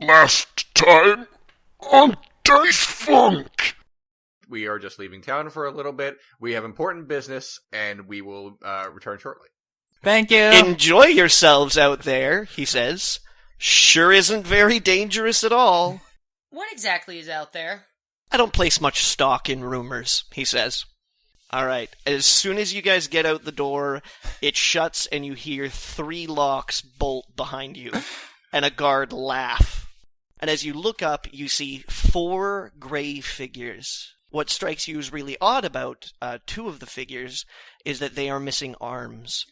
Last time on Dice Funk. We are just leaving town for a little bit. We have important business, and we will return shortly. Thank you. Enjoy yourselves out there, he says. Sure isn't very dangerous at all. What exactly is out there? I don't place much stock in rumors, he says. Alright, as soon as you guys get out the door, it shuts and you hear 3 locks bolt behind you, and a guard laugh. And as you look up, you see 4 gray figures. What strikes you as really odd about 2 of the figures is that they are missing arms.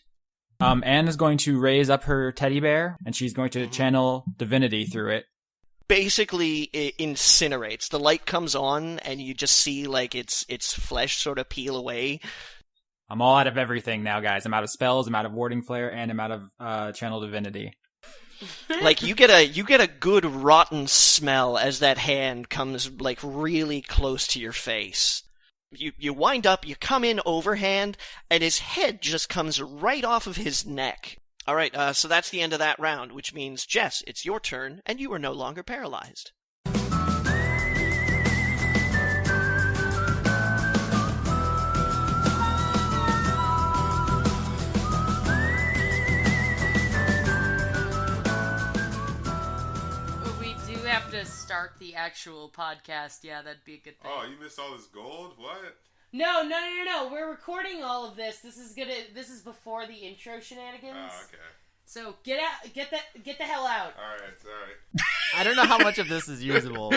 Anne is going to raise up her teddy bear, and she's going to channel divinity through it. Basically, it incinerates. The light comes on, and you just see, like, its flesh sort of peel away. I'm all out of everything now, guys. I'm out of spells, I'm out of warding flare, and I'm out of channel divinity. Like, you get a good rotten smell as that hand comes, like, really close to your face. You wind up, you come in overhand, and his head just comes right off of his neck. Alright, so that's the end of that round, which means, Jess, it's your turn, and you are no longer paralyzed. We do have to start the actual podcast. Yeah, that'd be a good thing. Oh, you missed all this gold? What? No. We're recording all of this. This is before the intro shenanigans. Oh, okay. So get the hell out. Alright, sorry. I don't know how much of this is usable.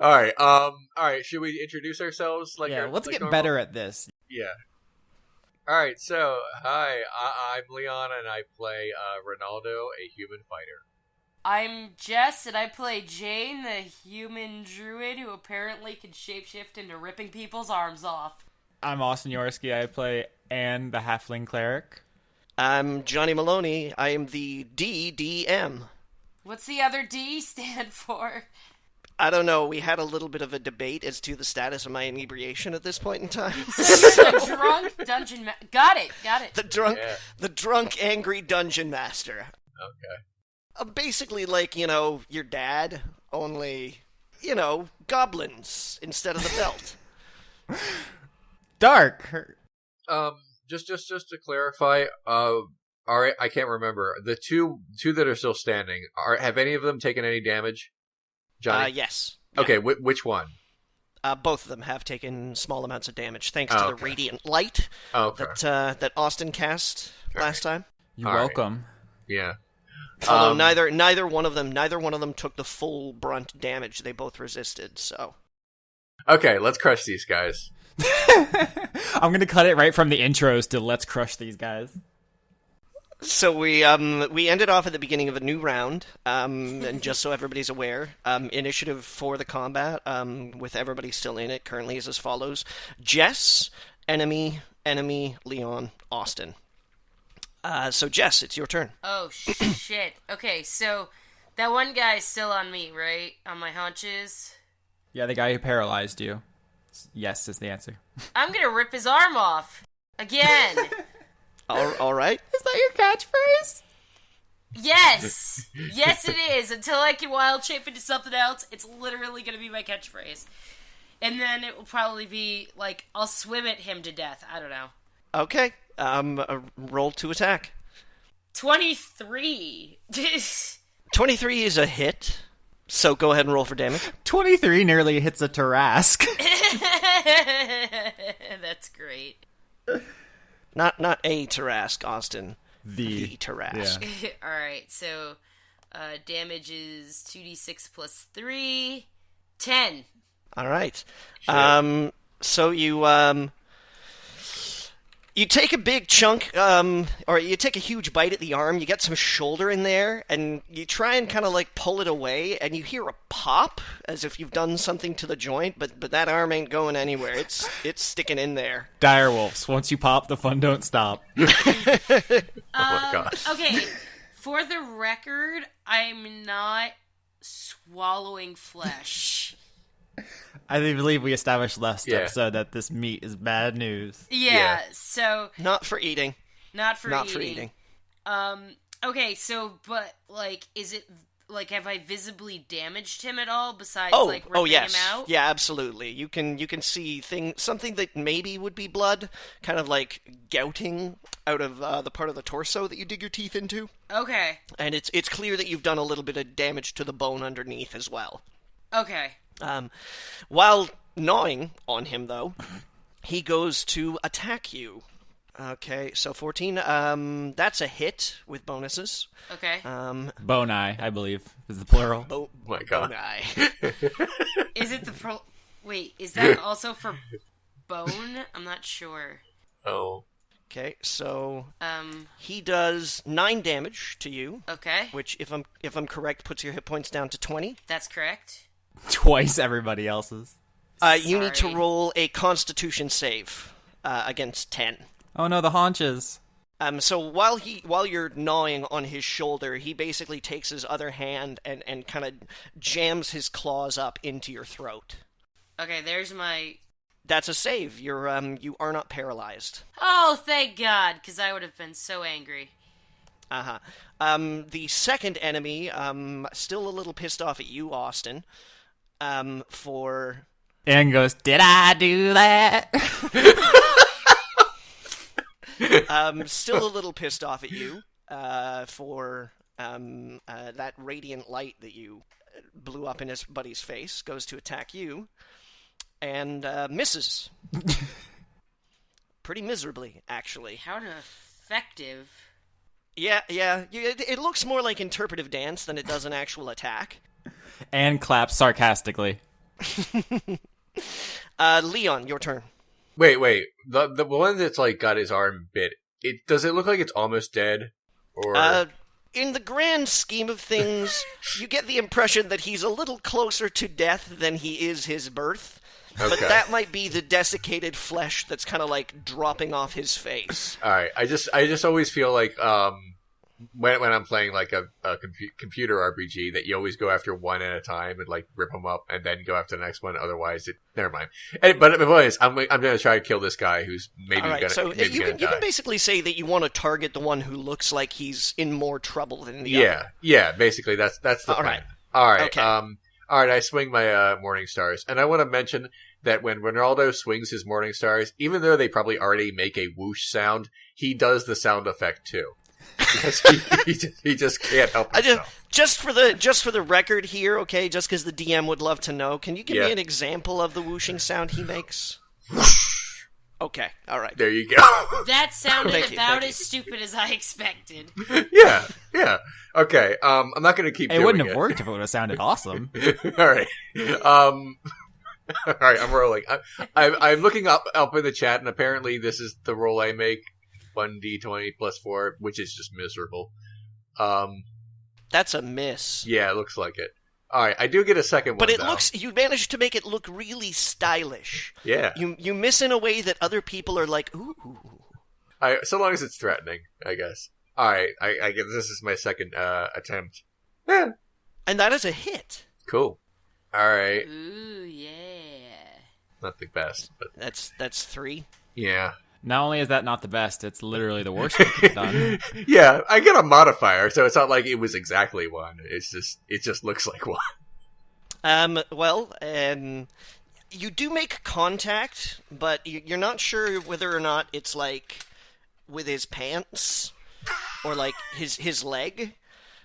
Alright, should we introduce ourselves? Let's get normal? better at this. Yeah. Alright, so, hi, I'm Leon, and I play Rinaldo, a human fighter. I'm Jess, and I play Jayne, the human druid who apparently can shapeshift into ripping people's arms off. I'm Austin Yorsky. I play Anne, the halfling cleric. I'm Johnny Maloney. I am the DDM. What's the other D stand for? I don't know. We had a little bit of a debate as to the status of my inebriation at this point in time. The drunk dungeon Got it. The drunk, angry dungeon master. Okay. Basically like, your dad, only, goblins instead of the belt. Dark. Just to clarify, alright, I can't remember. The two that are still standing, have any of them taken any damage? Johnny? Yes. Okay, which one? Both of them have taken small amounts of damage, thanks to the radiant light that Austin cast last time. You're welcome. Yeah. Although neither one of them took the full brunt damage. They both resisted. So. Okay, let's crush these guys. I'm gonna cut it right from the intros to let's crush these guys. So we ended off at the beginning of a new round, and just so everybody's aware, initiative for the combat, with everybody still in it, currently is as follows: Jess, enemy, Leon, Austin. So Jess, it's your turn. Oh, shit. Okay, so that one guy's still on me, right? On my haunches? Yeah, the guy who paralyzed you. Yes is the answer. I'm gonna rip his arm off. Again. All right. Is that your catchphrase? Yes! Yes, it is. Until I can wild shape into something else, it's literally gonna be my catchphrase. And then it will probably be, like, I'll swim at him to death. I don't know. Okay. Roll to attack. 23. 23 is a hit, so go ahead and roll for damage. 23 nearly hits a Tarrasque. That's great. Not a Tarrasque, Austin. The Tarrasque. Yeah. Alright, so damage is 2d6 plus 3. 10. Alright. Sure. So you take a big chunk, or you take a huge bite at the arm, you get some shoulder in there, and you try and kind of like pull it away, and you hear a pop, as if you've done something to the joint, but that arm ain't going anywhere. It's sticking in there. Direwolves. Once you pop, the fun don't stop. Oh my god. Okay, for the record, I'm not swallowing flesh. I believe we established last episode that this meat is bad news. Yeah, so... Not for eating. Not for Not eating. for eating. Okay, so, but, like, is it, like, have I visibly damaged him at all besides, like, ripping yes. him out? Yeah, absolutely. You can see something that maybe would be blood, kind of like gouting out of the part of the torso that you dig your teeth into. Okay. And it's clear that you've done a little bit of damage to the bone underneath as well. Okay. While gnawing on him, though, he goes to attack you. Okay, so 14, that's a hit with bonuses. Okay. Bone eye, I believe, is the plural. Oh my God. Eye. Is it the Wait, is that also for bone? I'm not sure. Oh. Okay, so he does 9 damage to you. Okay. Which, if I'm correct, puts your hit points down to 20. That's correct. Twice everybody else's. You need to Sorry. roll a Constitution save against 10. Oh no, the haunches. So while you're gnawing on his shoulder, he basically takes his other hand and kind of jams his claws up into your throat. Okay, there's my... That's a save. You are not paralyzed. Oh, thank God, because I would have been so angry. Uh-huh. The second enemy, still a little pissed off at you, Austin, for... And goes, did I do that? Still a little pissed off at you, for that radiant light that you blew up in his buddy's face, goes to attack you, and misses. Pretty miserably, actually. How effective. Yeah. It looks more like interpretive dance than it does an actual attack. And claps sarcastically. Leon, your turn. Wait. The one that's like got his arm bit. Does it look like it's almost dead? Or In the grand scheme of things, you get the impression that he's a little closer to death than he is his birth. Okay. But that might be the desiccated flesh that's kind of like dropping off his face. All right. I just always feel like when I'm playing like a computer RPG that you always go after one at a time and like rip them up and then go after the next one. Otherwise, never mind. But the point is, I'm gonna try to kill this guy who's maybe All right, gonna. so maybe you gonna can die. basically say that you want to target the one who looks like he's in more trouble than the other. Yeah. Basically, that's the All plan. right. All right. Okay. All right. I swing my Morning Stars, and I want to mention that when Rinaldo swings his Morning Stars, even though they probably already make a whoosh sound, he does the sound effect too. Because he just can't help himself. Just for the record here, okay, just because the DM would love to know, can you give me an example of the whooshing sound he makes? Okay, all right. There you go. That sounded Thank you, about thank as stupid as I expected. Yeah. Okay. I'm not going to keep. It doing wouldn't have worked if it would have sounded awesome. All right. All right. I'm rolling. I'm looking up in the chat, and apparently this is the roll I make. 1d20 plus 4, which is just miserable. That's a miss. Yeah, it looks like it. All right, I do get a second one. But it though. looks. You managed to make it look really stylish. Yeah. You miss in a way that other people are like, ooh. So long as it's threatening, I guess. All right, I guess this is my second attempt. Yeah. And that is a hit. Cool. All right. Ooh, yeah. Not the best, but That's 3. yeah. Not only is that not the best, it's literally the worst thing you've done. Yeah, I get a modifier, so it's not like it was exactly one. It just looks like one. You do make contact, but you're not sure whether or not it's like with his pants or like his leg.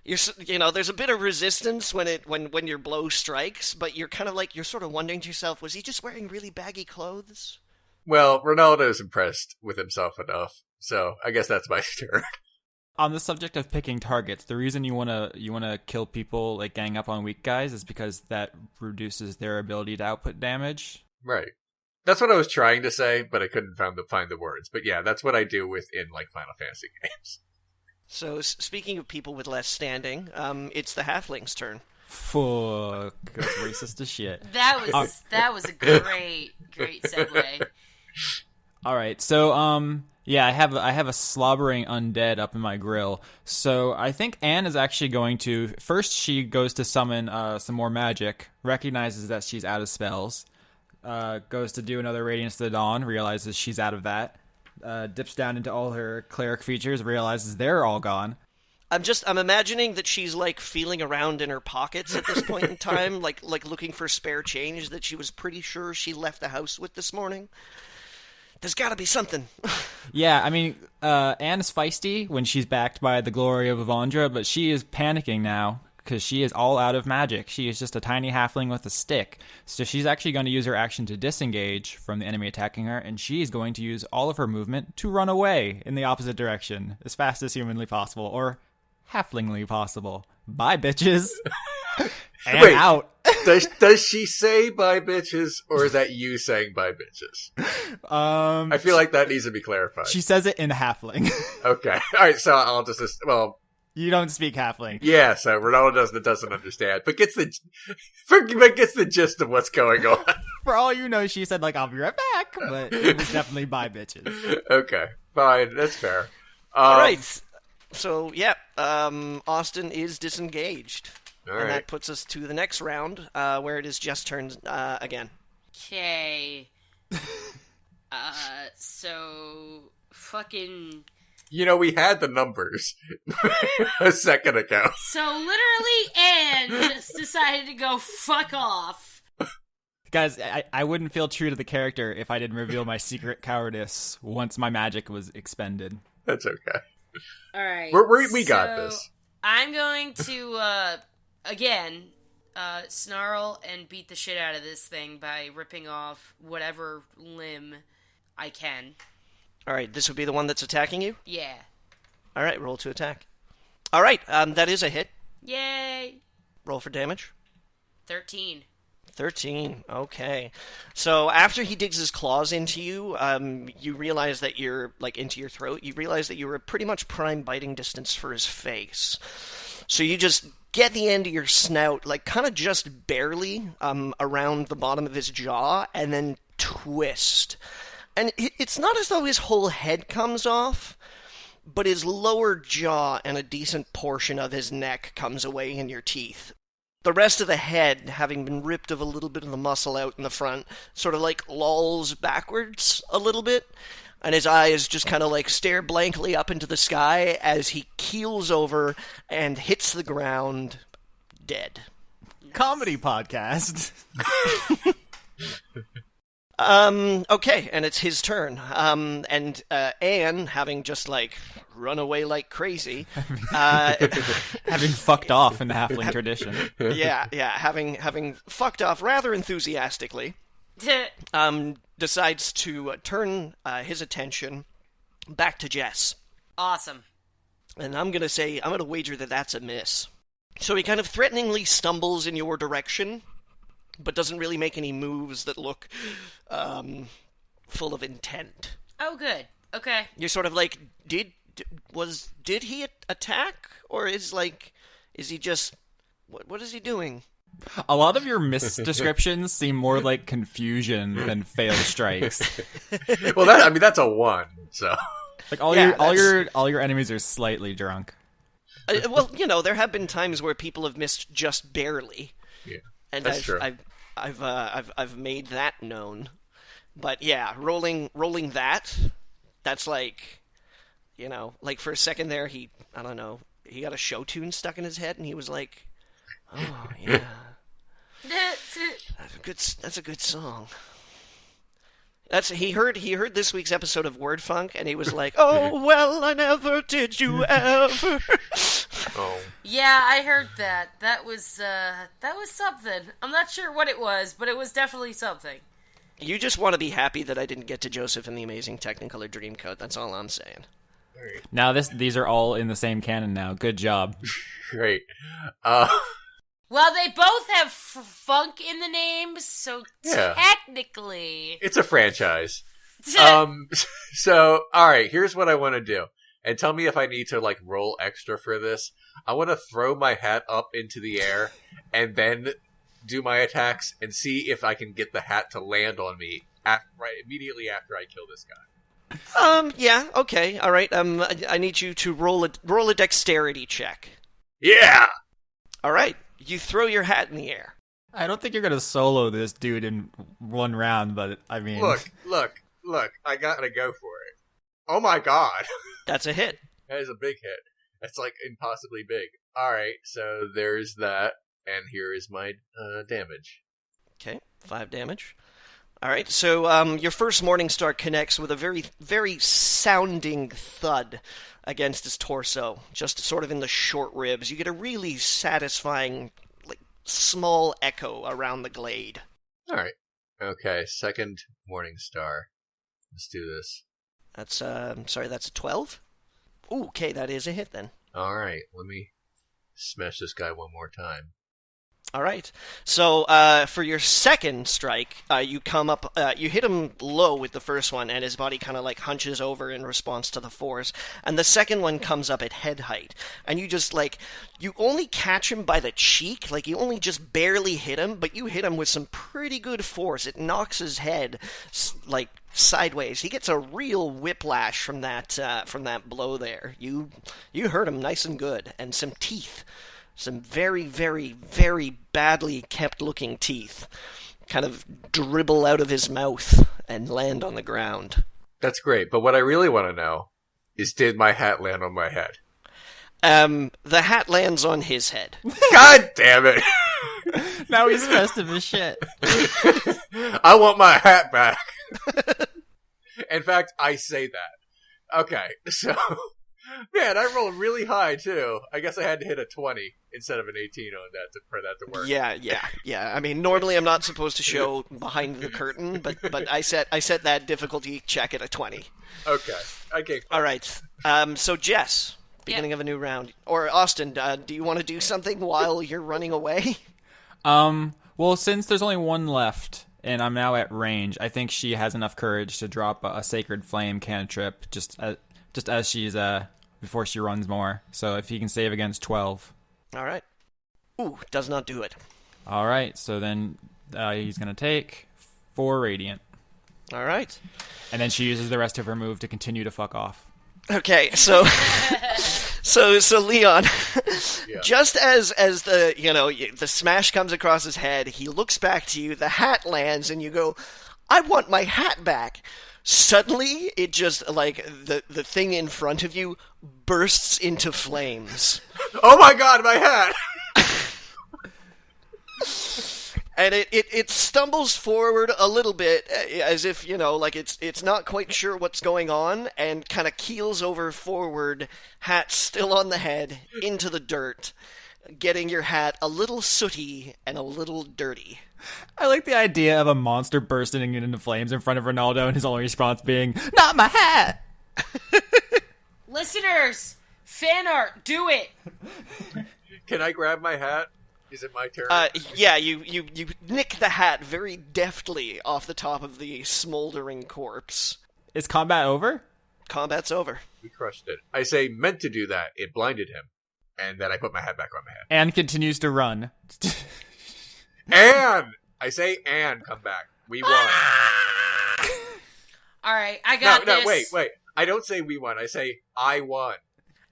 There's a bit of resistance when your blow strikes, but you're kind of like you're sort of wondering to yourself, was he just wearing really baggy clothes? Well, Ronaldo's impressed with himself enough, so I guess that's my turn. On the subject of picking targets, the reason you wanna kill people, like gang up on weak guys, is because that reduces their ability to output damage. Right. That's what I was trying to say, but I couldn't find the words. But yeah, that's what I do in like Final Fantasy games. So, speaking of people with less standing, it's the halfling's turn. Fuck, that's racist as shit. That was a great segue. All right, so yeah, I have a slobbering undead up in my grill. So I think Anne is actually going to first. She goes to summon some more magic, recognizes that she's out of spells, goes to do another Radiance to the Dawn, realizes she's out of that, dips down into all her cleric features, realizes they're all gone. I'm imagining that she's like feeling around in her pockets at this point in time, like looking for spare change that she was pretty sure she left the house with this morning. There's got to be something. Yeah, I mean, Anne's feisty when she's backed by the glory of Avandra, but she is panicking now because she is all out of magic. She is just a tiny halfling with a stick. So she's actually going to use her action to disengage from the enemy attacking her, and she's going to use all of her movement to run away in the opposite direction as fast as humanly possible, or halflingly possible. Bye, bitches. And Wait. out. Does she say bye bitches, or is that you saying bye bitches? I feel like that needs to be clarified. She says it in halfling. Okay. Alright, so I'll just, well, You don't speak halfling. yeah, so Rinaldo doesn't understand, but gets the gist of what's going on. For all you know, she said, like, I'll be right back, but it was definitely bye, bitches. Okay, fine, that's fair. All right. So, yeah, Austin is disengaged. All and right. that puts us to the next round, where it is just turned again. Okay. So fucking. You know, we had the numbers a second ago. So literally, Anne just decided to go fuck off. Guys, I wouldn't feel true to the character if I didn't reveal my secret cowardice once my magic was expended. That's okay. All right, We got this. I'm going to again snarl and beat the shit out of this thing by ripping off whatever limb I can. All right, this would be the one that's attacking you? Yeah. All right, roll to attack. All right, that is a hit. Yay. Roll for damage. 13. 13. Okay. So after he digs his claws into you, you realize that you're, like, into your throat. You realize that you were pretty much prime biting distance for his face. So you just get the end of your snout, like, kind of just barely around the bottom of his jaw, and then twist. And it's not as though his whole head comes off, but his lower jaw and a decent portion of his neck comes away in your teeth. The rest of the head, having been ripped of a little bit of the muscle out in the front, sort of like lolls backwards a little bit, and his eyes just kind of like stare blankly up into the sky as he keels over and hits the ground dead. Comedy podcast. Okay, and it's his turn. And Anne, having just, like, run away like crazy. Having fucked off in the halfling tradition. Yeah, having fucked off rather enthusiastically, decides to turn his attention back to Jess. Awesome. And I'm gonna wager that that's a miss. So he kind of threateningly stumbles in your direction, but doesn't really make any moves that look full of intent. Oh, good. Okay. You're sort of like, did he attack, or is he just what is he doing? A lot of your misdescriptions seem more like confusion than failed strikes. Well, that's a 1, so. Like all your enemies are slightly drunk. Well, you know, there have been times where people have missed just barely. Yeah, and that's true. I've made that known. But yeah, rolling that's like, you know, like for a second there he got a show tune stuck in his head and he was like, oh yeah, that's a good song. He heard this week's episode of Word Funk and he was like, oh well, I never did you ever. Oh. Yeah, I heard that. That was something. I'm not sure what it was, but it was definitely something. You just want to be happy that I didn't get to Joseph and the Amazing Technicolor Dreamcoat. That's all I'm saying. Now these are all in the same canon now. Good job. Great. Well, they both have funk in the names, so Yeah. technically... It's a franchise. So, alright, here's what I want to do. And tell me if I need to, like, roll extra for this. I want to throw my hat up into the air and then do my attacks and see if I can get the hat to land on me immediately after I kill this guy. Yeah, okay, alright, I need you to roll a dexterity check. Yeah! Alright, you throw your hat in the air. I don't think you're gonna solo this dude in one round, but I mean, Look, I gotta go for it. Oh my god. That's a hit. That is a big hit. That's like impossibly big. Alright, so there's that, and here is my damage. Okay, 5 damage. All right, so your first Morningstar connects with a very, very sounding thud against his torso, just sort of in the short ribs. You get a really satisfying, like, small echo around the glade. Alright. Okay, second Morningstar. Let's do this. That's, that's a 12? Ooh, okay, that is a hit then. Alright, let me smash this guy one more time. All right. So for your second strike, you come up, you hit him low with the first one, and his body kind of like hunches over in response to the force. And the second one comes up at head height, and you just you only catch him by the cheek, like you only just barely hit him, but you hit him with some pretty good force. It knocks his head like sideways. He gets a real whiplash from that blow there. You hurt him nice and good, and some teeth. Some very, very, very badly kept-looking teeth kind of dribble out of his mouth and land on the ground. That's great, but what I really want to know is, did my hat land on my head? The hat lands on his head. God damn it! Now he's festive as shit. I want my hat back. In fact, I say that. Okay, so... Man, I rolled really high, too. I guess I had to hit a 20 instead of an 18 on that for that to work. Yeah. I mean, normally I'm not supposed to show behind the curtain, but I set that difficulty check at a 20. Okay. All right. So Jess, beginning of a new round. Or Austin, do you want to do something while you're running away? Well, since there's only one left, and I'm now at range, I think she has enough courage to drop a Sacred Flame cantrip just as she's before she runs more. So if he can save against 12. All right. Ooh, does not do it. All right, so then he's going to take 4 radiant. All right. And then she uses the rest of her move to continue to fuck off. Okay, so so Leon, Yeah. just as the smash comes across his head, he looks back to you, the hat lands, and you go, "I want my hat back." Suddenly, it just, like, the thing in front of you bursts into flames. Oh my god, my hat! And it stumbles forward a little bit, as if, it's not quite sure what's going on, and kind of keels over forward, hat still on the head, into the dirt, getting your hat a little sooty and a little dirty. I like the idea of a monster bursting into flames in front of Rinaldo and his only response being, "Not my hat!" Listeners, fan art, do it! Can I grab my hat? Is it my turn? Yeah, you nick the hat very deftly off the top of the smoldering corpse. Is combat over? Combat's over. We crushed it. I say, meant to do that. It blinded him. And then I put my hat back on my head. Anne continues to run. Anne! I say, Anne, come back. We won. Alright, I got this. No, wait. I don't say we won. I say, I won.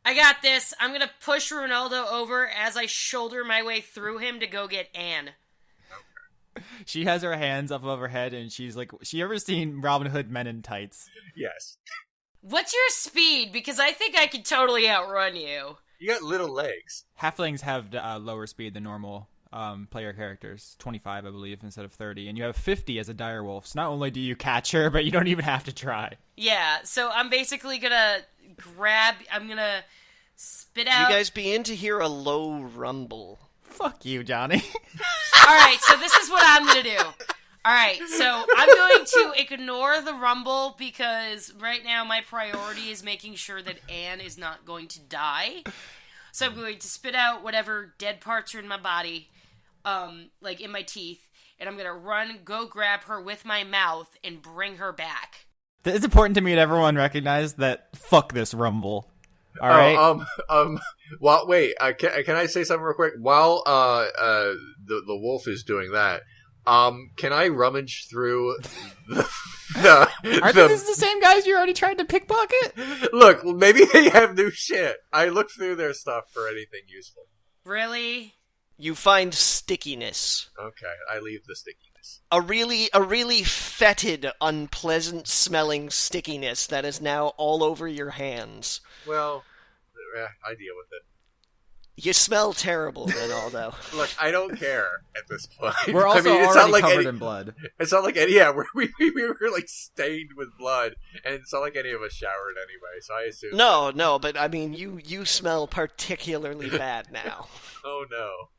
I got this. I'm gonna push Ronaldo over as I shoulder my way through him to go get Anne. She has her hands up above her head and she's like, she ever seen Robin Hood Men in Tights? Yes. What's your speed? Because I think I could totally outrun you. You got little legs. Halflings have lower speed than normal player characters, 25 I believe instead of 30, and you have 50 as a direwolf. So not only do you catch her, but you don't even have to try. Yeah, so I'm basically gonna I'm gonna spit out... You guys begin to hear a low rumble. Fuck you, Johnny. Alright, so this is what I'm gonna do. Alright, so I'm going to ignore the rumble because right now my priority is making sure that Anne is not going to die. So I'm going to spit out whatever dead parts are in my body, like in my teeth, and I'm going to run, go grab her with my mouth, and bring her back. It's important to me that everyone recognize that fuck this rumble. All right. Well, wait. Can I say something real quick? While the wolf is doing that, can I rummage through Aren't these the same guys you already tried to pickpocket? Look, maybe they have new shit. I looked through their stuff for anything useful. Really? You find stickiness. Okay, I leave the stickiness. A really fetid, unpleasant smelling stickiness that is now all over your hands. Well, I deal with it. You smell terrible, Rinaldo. Look, I don't care at this point. We're also it's already not like covered in blood. It's not like we were like stained with blood, and it's not like any of us showered anyway. So I assume. No, but I mean, you smell particularly bad now. Oh no.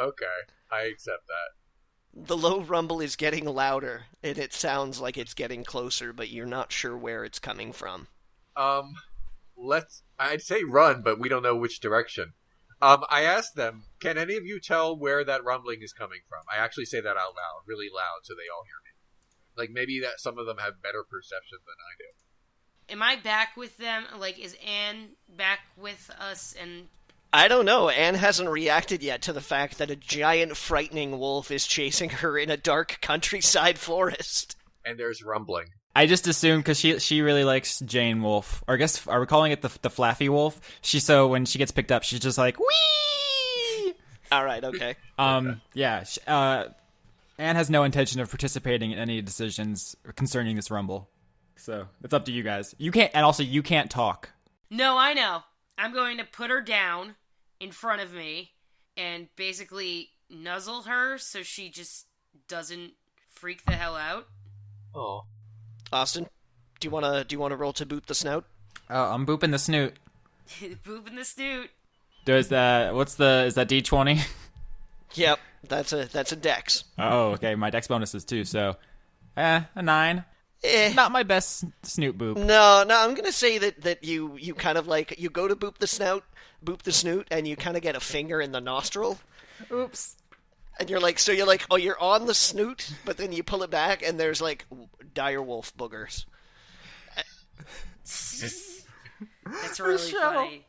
Okay, I accept that. The low rumble is getting louder, and it sounds like it's getting closer, but you're not sure where it's coming from. I'd say run, but we don't know which direction. I asked them, can any of you tell where that rumbling is coming from? I actually say that out loud, really loud, so they all hear me. Like, maybe that some of them have better perception than I do. Am I back with them? Like, is Anne back with us? And I don't know. Anne hasn't reacted yet to the fact that a giant, frightening wolf is chasing her in a dark countryside forest. And there's rumbling. I just assumed because she really likes Jayne Wolf, or I guess are we calling it the Flaffy Wolf? So when she gets picked up, she's just like wee. All right, okay. Yeah. Anne has no intention of participating in any decisions concerning this rumble, so it's up to you guys. You can't, and also you can't talk. no, I know. I'm going to put her down in front of me and basically nuzzle her so she just doesn't freak the hell out. Oh. Austin, do you wanna roll to boop the snout? Oh, I'm booping the snoot. Booping the snoot. Is that D20? Yep, that's a dex. Oh, okay. My dex bonus is 2, so a 9. Not my best snoot boop. No, I'm gonna say that you kind of like you go to boop the snoot, and you kind of get a finger in the nostril. Oops. And you're like, oh, you're on the snoot, but then you pull it back, and there's like dire wolf boogers. That's really funny.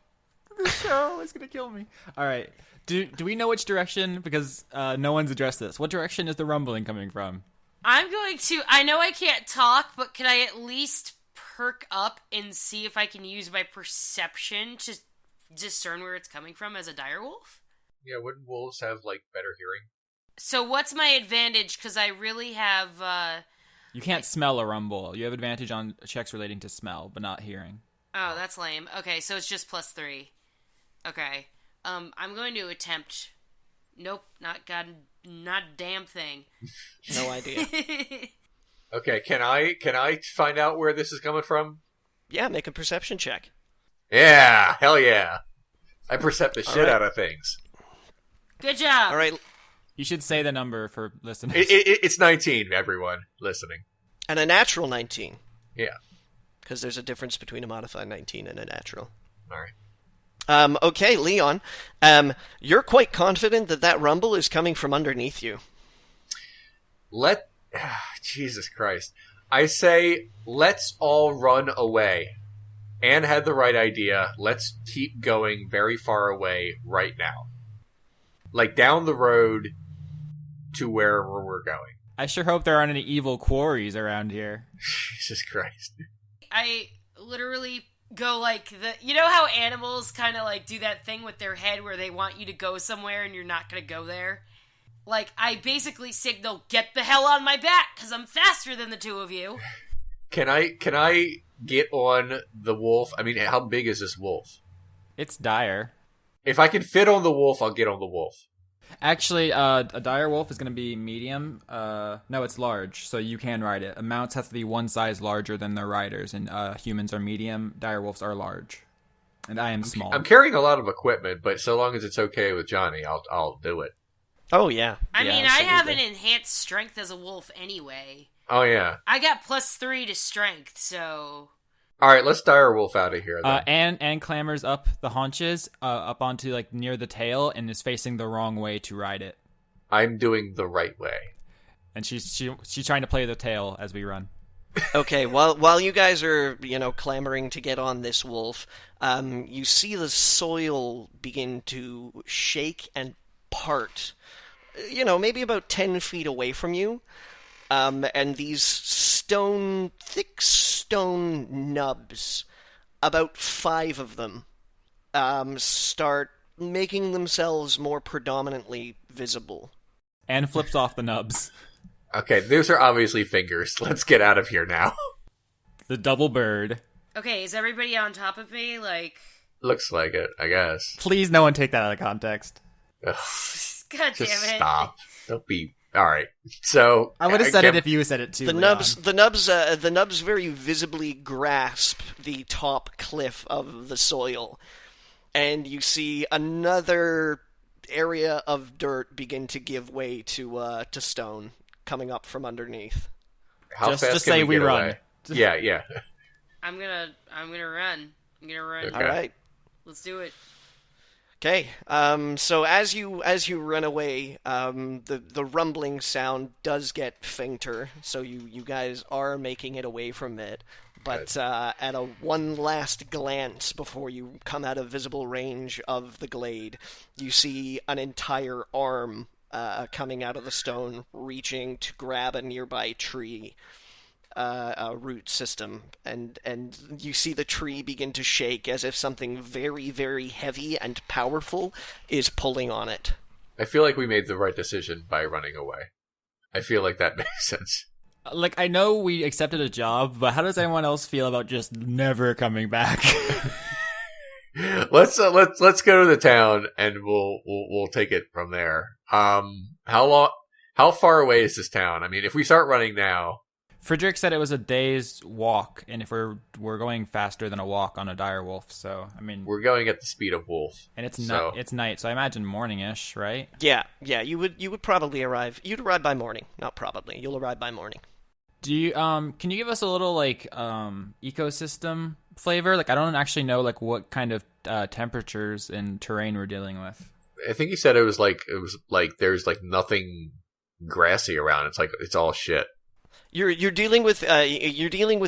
The show is gonna kill me. All right. Do we know which direction? Because no one's addressed this. What direction is the rumbling coming from? I'm going to. I know I can't talk, but can I at least perk up and see if I can use my perception to discern where it's coming from as a direwolf? Yeah, wouldn't wolves have, like, better hearing? So what's my advantage? Because I really have... You can't smell a rumble. You have advantage on checks relating to smell, but not hearing. Oh, that's lame. Okay, so it's just +3. Okay. I'm going to attempt... Nope, not a damn thing. No idea. Okay, can I find out where this is coming from? Yeah, make a perception check. Yeah, hell yeah. I percept the shit right. out of things. Good job. All right, You should say the number for listeners. It's 19, everyone listening. and a natural 19. Yeah. Because there's a difference between a modified 19 and a natural. All right. Okay, Leon. You're quite confident that rumble is coming from underneath you. Jesus Christ. I say, let's all run away. Anne had the right idea. Let's keep going very far away right now. Like, down the road to wherever we're going. I sure hope there aren't any evil quarries around here. Jesus Christ. I literally go like you know how animals kind of like do that thing with their head where they want you to go somewhere and you're not going to go there? Like, I basically signal, get the hell on my back, because I'm faster than the two of you. Can I get on the wolf? I mean, how big is this wolf? It's dire. If I can fit on the wolf, I'll get on the wolf. Actually, a dire wolf is going to be medium. No, it's large, so you can ride it. Mounts have to be one size larger than their riders, and humans are medium. Dire wolves are large, and I am small. I'm carrying a lot of equipment, but so long as it's okay with Johnny, I'll do it. Oh, yeah. I Yeah, mean, I have an absolutely. enhanced strength as a wolf anyway. Oh, yeah. I got +3 to strength, so... All right, let's dire wolf out of here, then. Anne clambers up the haunches, up onto like near the tail, and is facing the wrong way to ride it. I'm doing the right way. And she's trying to play the tail as we run. Okay, while you guys are, clamoring to get on this wolf, you see the soil begin to shake and part. Maybe about 10 feet away from you. And these thick stone nubs, about 5 of them, start making themselves more predominantly visible. Anne flips off the nubs. Okay, those are obviously fingers. Let's get out of here now. The double bird. Okay, is everybody on top of me? Like... Looks like it, I guess. Please, no one take that out of context. Ugh, God just damn it. stop. Don't be... Alright, so... I would have said it if you said it too. The nubs very visibly grasp the top cliff of the soil, and you see another area of dirt begin to give way to stone coming up from underneath. How Just fast say can we get run. away? Yeah. I'm gonna run. I'm gonna run. Okay. All right. Let's do it. Okay. So as you run away, the rumbling sound does get fainter. So you guys are making it away from it. But at a one last glance before you come out of visible range of the glade, you see an entire arm coming out of the stone, reaching to grab a nearby tree. Root system, and you see the tree begin to shake as if something very, very heavy and powerful is pulling on it. I feel like we made the right decision by running away. I feel like that makes sense. Like, I know we accepted a job, but how does anyone else feel about just never coming back? Let's go to the town and we'll take it from there. How far away is this town? I mean, if we start running now. Frederick said it was a day's walk, and if we're going faster than a walk on a dire wolf, so I mean We're going at the speed of wolf. and it's so. it's night, so I imagine morning-ish, right? Yeah, you would probably arrive. You'd arrive by morning, not probably. You'll arrive by morning. Do you can you give us a little like ecosystem flavor? Like, I don't actually know like what kind of temperatures and terrain we're dealing with. I think he said it was like there's like nothing grassy around. It's like it's all shit. You're dealing with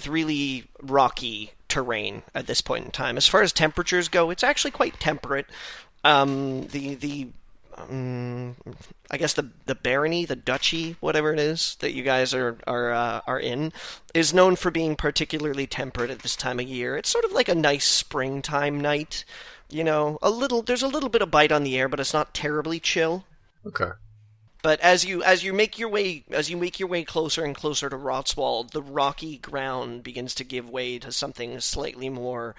really rocky terrain at this point in time. As far as temperatures go, it's actually quite temperate. I guess the barony, the duchy, whatever it is that you guys are in, is known for being particularly temperate at this time of year. It's sort of like a nice springtime night. You know, there's a little bit of bite on the air, but it's not terribly chill. Okay. But as you make your way closer and closer to Rotswald, the rocky ground begins to give way to something slightly more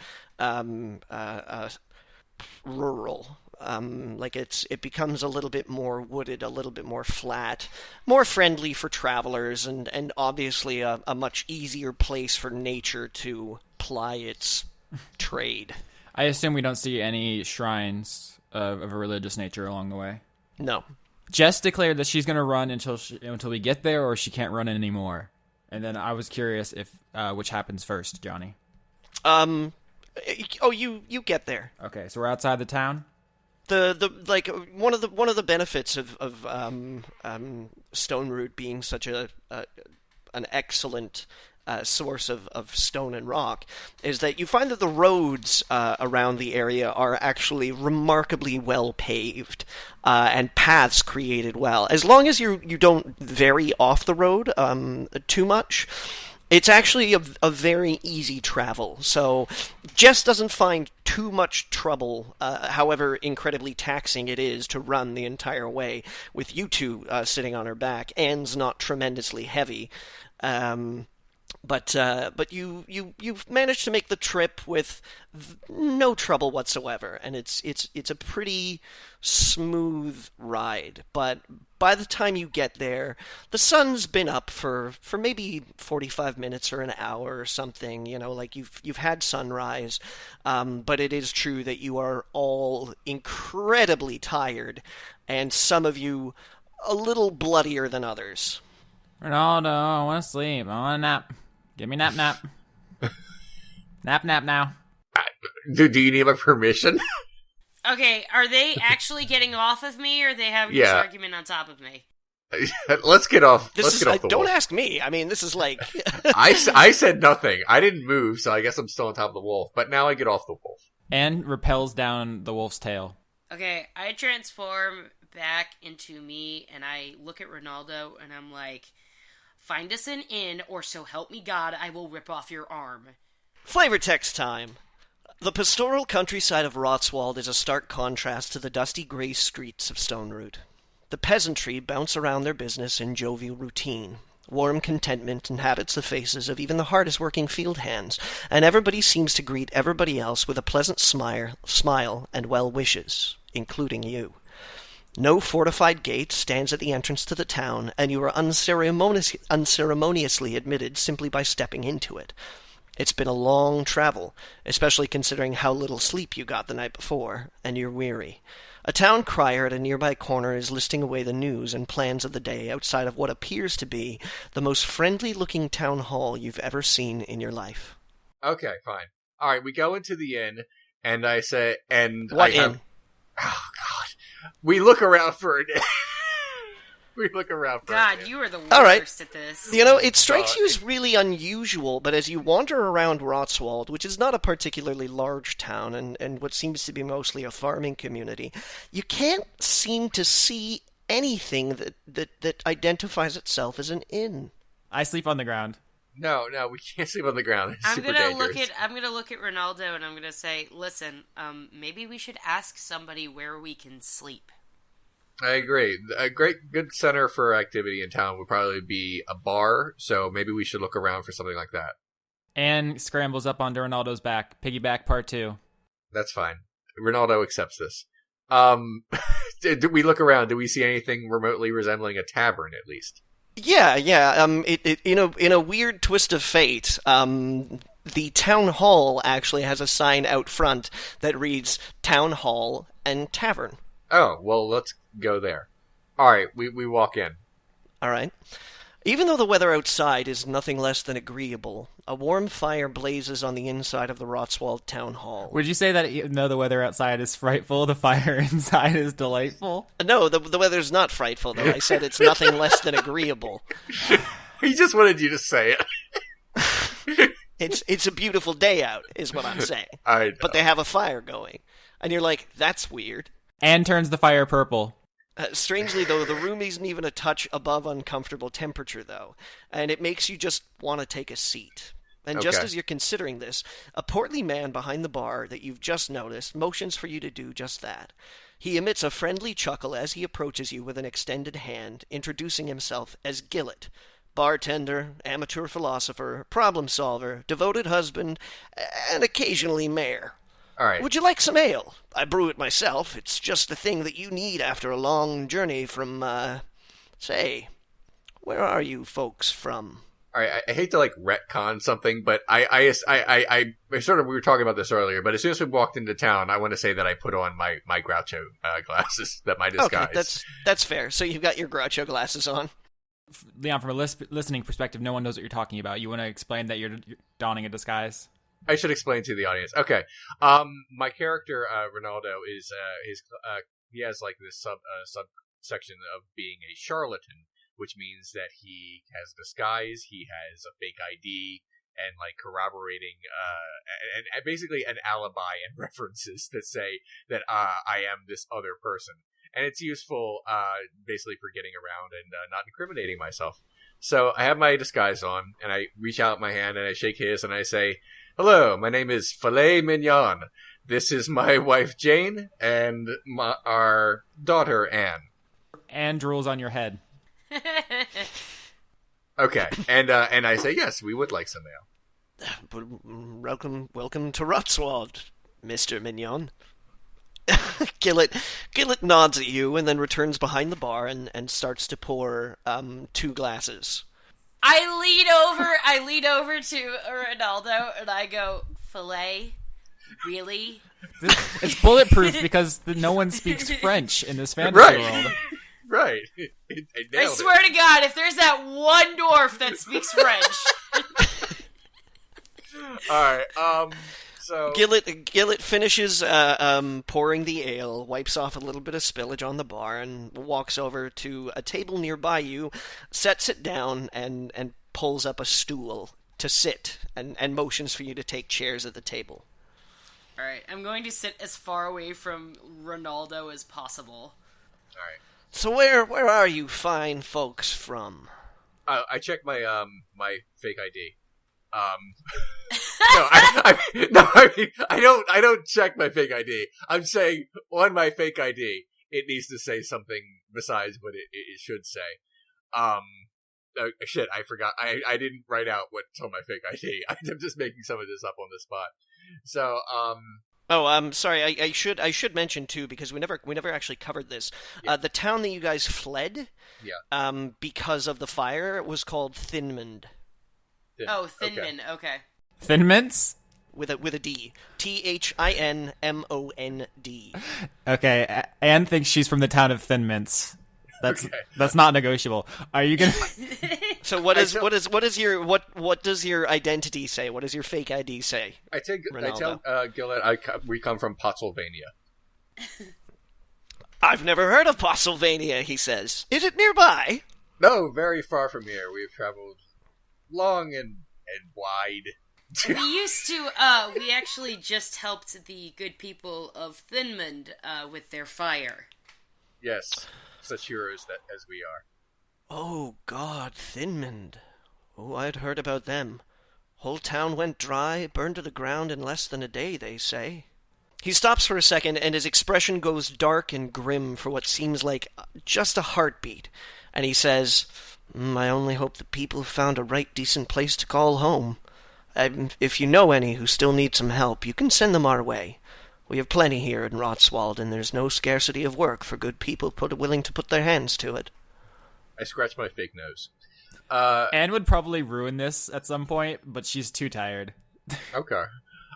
rural. Like it becomes a little bit more wooded, a little bit more flat, more friendly for travelers, and obviously a much easier place for nature to ply its trade. I assume we don't see any shrines of a religious nature along the way. No. Jess declared that she's going to run until we get there, or she can't run anymore. And then I was curious if which happens first, Johnny. You get there. Okay, so we're outside the town. One of the benefits of stone root being such an excellent source of stone and rock is that you find that the roads around the area are actually remarkably well paved and paths created well. As long as you don't vary off the road too much, it's actually a very easy travel. So Jess doesn't find too much trouble, however incredibly taxing it is to run the entire way with you two sitting on her back. Anne's not tremendously heavy. But you've managed to make the trip with no trouble whatsoever, and it's a pretty smooth ride. But by the time you get there, the sun's been up for maybe 45 minutes or an hour or something. You know, like you've had sunrise. But it is true that you are all incredibly tired, and some of you a little bloodier than others. Rinaldo, I want to sleep. I want a nap. Give me nap. Nap now. Do you need my permission? Okay, are they actually getting off of me, or are they having this argument on top of me? Let's get off. Let's get off the don't wolf. ask me. I mean, this is like I said nothing. I didn't move, so I guess I'm still on top of the wolf. But now I get off the wolf. And repels down the wolf's tail. Okay, I transform back into me, and I look at Rinaldo, and I'm like, find us an inn, or so help me God, I will rip off your arm. Flavor text time. The pastoral countryside of Rotswald is a stark contrast to the dusty grey streets of Stoneroot. The peasantry bounce around their business in jovial routine. Warm contentment inhabits the faces of even the hardest-working field hands, and everybody seems to greet everybody else with a pleasant smile and well wishes, including you. No fortified gate stands at the entrance to the town, and you are unceremoniously admitted simply by stepping into it. It's been a long travel, especially considering how little sleep you got the night before, and you're weary. A town crier at a nearby corner is listing away the news and plans of the day outside of what appears to be the most friendly-looking town hall you've ever seen in your life. Okay, fine. All right, we go into the inn, and I say, and What I have, inn? oh God, we look around for it. We look around for God, it. you are the worst All right. at this. You know, it strikes you as really unusual, but as you wander around Rotswald, which is not a particularly large town and what seems to be mostly a farming community, you can't seem to see anything that identifies itself as an inn. I sleep on the ground. No, we can't sleep on the ground. It's super dangerous. I'm gonna look at Rinaldo and I'm gonna say, listen, maybe we should ask somebody where we can sleep. I agree. A good center for activity in town would probably be a bar, so maybe we should look around for something like that. Anne scrambles up onto Ronaldo's back. Piggyback part 2. That's fine. Ronaldo accepts this. Do we look around? Do we see anything remotely resembling a tavern, at least? Yeah. In a weird twist of fate, the town hall actually has a sign out front that reads "Town Hall and Tavern." Oh, well, let's go there. All right, we walk in. All right. Even though the weather outside is nothing less than agreeable, a warm fire blazes on the inside of the Rotswald Town Hall. Would you say that even though the weather outside is frightful, the fire inside is delightful? No, the weather's not frightful, though. I said it's nothing less than agreeable. He just wanted you to say it. It's a beautiful day out, is what I'm saying. I know. But they have a fire going. And you're like, that's weird. Anne turns the fire purple. Strangely, though, the room isn't even a touch above uncomfortable temperature, though, and it makes you just want to take a seat. And just Okay. as you're considering this, a portly man behind the bar that you've just noticed motions for you to do just that. He emits a friendly chuckle as he approaches you with an extended hand, introducing himself as Gillet. Bartender, amateur philosopher, problem solver, devoted husband, and occasionally mayor. All right. Would you like some ale? I brew it myself. It's just the thing that you need after a long journey from, say, where are you folks from? All right, I hate to like retcon something, but I sort of, we were talking about this earlier, but as soon as we walked into town, I want to say that I put on my Groucho glasses, that my disguise. Okay, that's fair. So you've got your Groucho glasses on. Leon, from a listening perspective, no one knows what you're talking about. You want to explain that you're donning a disguise? I should explain to the audience. Okay, my character Rinaldo is he has like this subsection of being a charlatan, which means that he has disguise, he has a fake ID, and like corroborating, and basically an alibi and references that say that I am this other person, and it's useful, basically for getting around and not incriminating myself. So I have my disguise on, and I reach out my hand and I shake his, and I say, "Hello, my name is Filet Mignon. This is my wife Jayne and our daughter Anne." Anne drools on your head. Okay, and I say, yes, we would like some ale. But welcome to Rotswald, Mr. Mignon. Gillet nods at you and then returns behind the bar and starts to pour 2 glasses. I lean over to Rinaldo and I go, "Filet? Really?" It's bulletproof because no one speaks French in this fantasy Right. world. Right. I swear to God, if there's that one dwarf that speaks French. Alright, so... Gillet finishes pouring the ale, wipes off a little bit of spillage on the bar, and walks over to a table nearby you, sets it down, and pulls up a stool to sit, and motions for you to take chairs at the table. Alright, I'm going to sit as far away from Rinaldo as possible. Alright. So where are you fine folks from? I checked my my fake ID. I don't check my fake ID. I'm saying on my fake ID, it needs to say something besides what it should say. shit, I forgot. I didn't write out what told my fake ID. I'm just making some of this up on the spot. So, Oh, sorry. I should mention too, because we never actually covered this. Yeah. The town that you guys fled, because of the fire, was called Thinmond. Oh, Thinman. Okay. Thin Mints? With a D. Thinmond. Okay, Anne thinks she's from the town of Thin Mints. That's not negotiable. Are you gonna? So what does your identity say? What does your fake ID say? I tell Gillett we come from Pottsylvania. I've never heard of Pottsylvania, he says. Is it nearby? No, very far from here. We've traveled long and wide. We actually just helped the good people of Thinmond with their fire. Yes, such heroes as we are. Oh, God, Thinmond. Oh, I'd heard about them. Whole town went dry, burned to the ground in less than a day, they say. He stops for a second, and his expression goes dark and grim for what seems like just a heartbeat. And he says, I only hope the people found a right decent place to call home. If you know any who still need some help, you can send them our way. We have plenty here in Rotswald, and there's no scarcity of work for good people willing to put their hands to it. I scratch my fake nose. Anne would probably ruin this at some point, but she's too tired. Okay.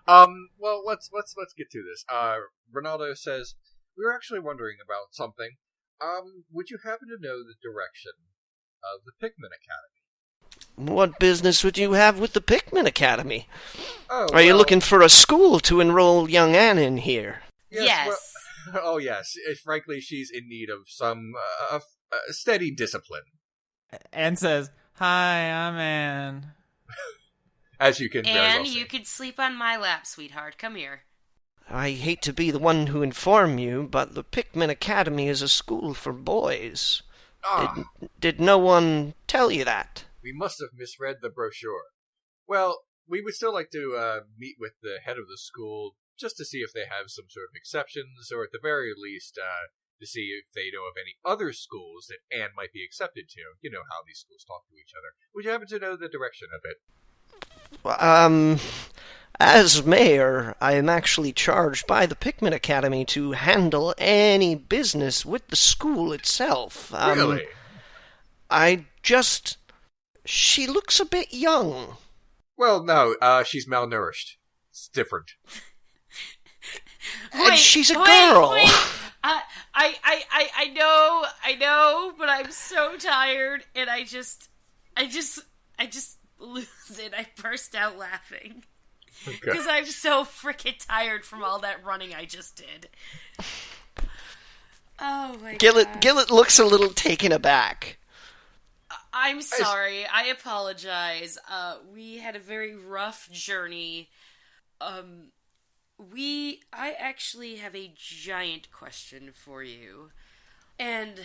Well, let's get to this. Rinaldo says, we were actually wondering about something. Would you happen to know the direction of the Pikmin Academy? What business would you have with the Pikmin Academy? Oh, Are you looking for a school to enroll young Anne in here? Yes. Well, yes. Frankly, she's in need of some steady discipline. Anne says, "Hi, I'm Anne." As you can very well And see. you could sleep on my lap, sweetheart. Come here. I hate to be the one who inform you, but the Pikmin Academy is a school for boys. Did no one tell you that? We must have misread the brochure. Well, we would still like to meet with the head of the school just to see if they have some sort of exceptions, or at the very least, to see if they know of any other schools that Anne might be accepted to. You know how these schools talk to each other. Would you happen to know the direction of it? As mayor, I am actually charged by the Pikmin Academy to handle any business with the school itself. Really? She looks a bit young. Well, no, she's malnourished. It's different. And she's a girl. Wait. I know, but I'm so tired, and I just lose it. I burst out laughing. Because I'm so freaking tired from all that running I just did. Oh my god. Gillett looks a little taken aback. I'm sorry. I apologize. We had a very rough journey. I actually have a giant question for you. And,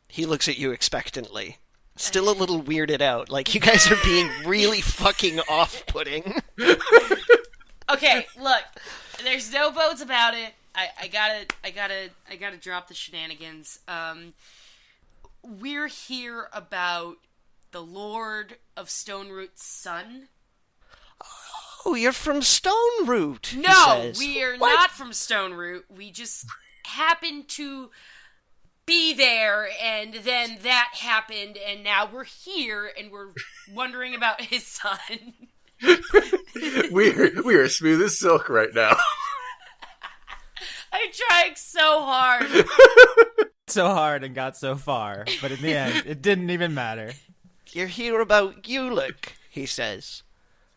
He looks at you expectantly. Still a little weirded out. Like, you guys are being really fucking off-putting. okay, look. There's no bones about it. I gotta drop the shenanigans. We're here about the Lord of Stoneroot's son. Oh, you're from Stoneroot, he No, says. we are not from Stoneroot. We just happen to be there, and then that happened, and now we're here, and we're wondering about his son. we are smooth as silk right now. I'm trying so hard. So hard and got so far, but in the end, it didn't even matter. You're here about Ulick, he says.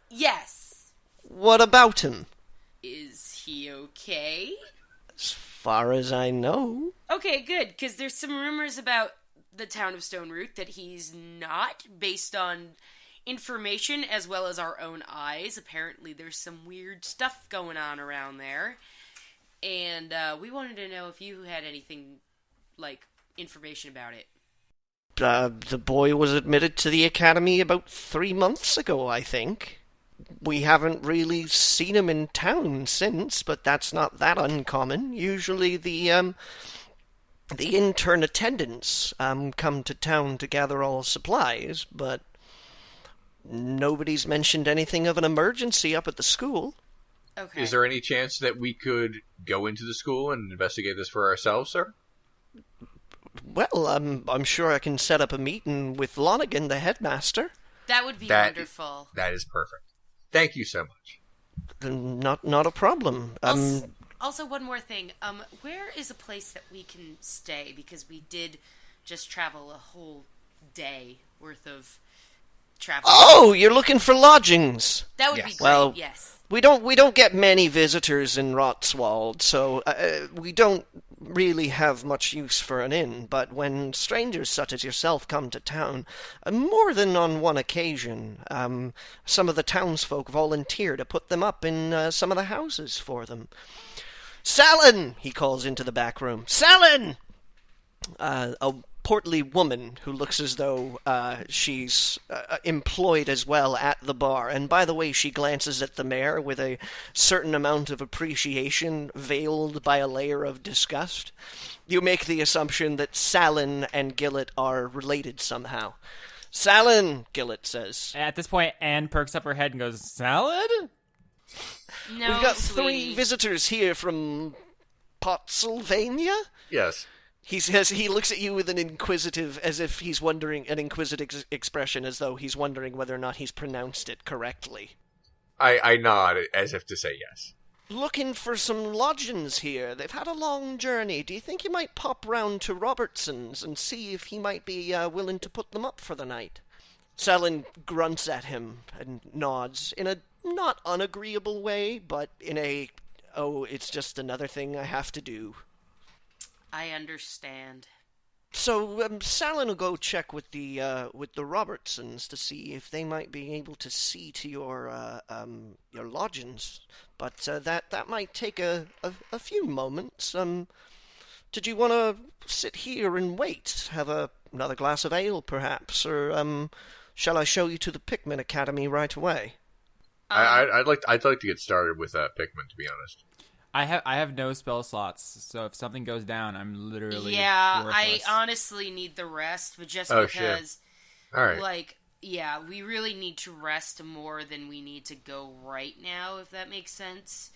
Yes. What about him? Is he okay? As far as I know. Okay, good, because there's some rumors about the town of Stoneroot that he's not, based on information as well as our own eyes. Apparently there's some weird stuff going on around there. And we wanted to know if you had anything, like, information about it. The boy was admitted to the academy about 3 months ago, I think. We haven't really seen him in town since, but that's not that uncommon. Usually the the intern attendants come to town to gather all supplies, but nobody's mentioned anything of an emergency up at the school. Okay. Is there any chance that we could go into the school and investigate this for ourselves, sir? Well, I'm sure I can set up a meeting with Lonergan, the headmaster. That would be That- wonderful. That is perfect. Thank you so much. Not a problem. Also, one more thing. Where is a place that we can stay? Because we did just travel a whole day worth of travel. Oh, you're looking for lodgings. That would be Yes. great. Well, yes. We don't get many visitors in Rotswald, so we don't really have much use for an inn. But when strangers such as yourself come to town, more than on one occasion, some of the townsfolk volunteer to put them up in some of the houses for them. Salin! He calls into the back room. Salin! A portly woman who looks as though she's employed as well at the bar. And by the way, she glances at the mayor with a certain amount of appreciation veiled by a layer of disgust. You make the assumption that Salin and Gillett are related somehow. Salin, Gillett says. At this point, Anne perks up her head and goes, "Salad?" No, We've got sweetie. 3 visitors here from Pottsylvania? Yes. He looks at you with an inquisitive, as if he's wondering, an inquisitive expression, as though he's wondering whether or not he's pronounced it correctly. I nod as if to say yes. Looking for some lodgings here. They've had a long journey. Do you think you might pop round to Robertson's and see if he might be willing to put them up for the night? Salin grunts at him and nods in a not unagreeable way, but in a, oh, it's just another thing I have to do. I understand. So, Salin will go check with the Robertsons to see if they might be able to see to your lodgings. But that might take a few moments. Did you want to sit here and wait? Have another glass of ale, perhaps, or shall I show you to the Pikmin Academy right away? I'd like to get started with Pikmin, to be honest. I have no spell slots, so if something goes down, I'm literally Yeah, worthless. I honestly need the rest, but just Oh, because, All right. like, yeah, we really need to rest more than we need to go right now, if that makes sense.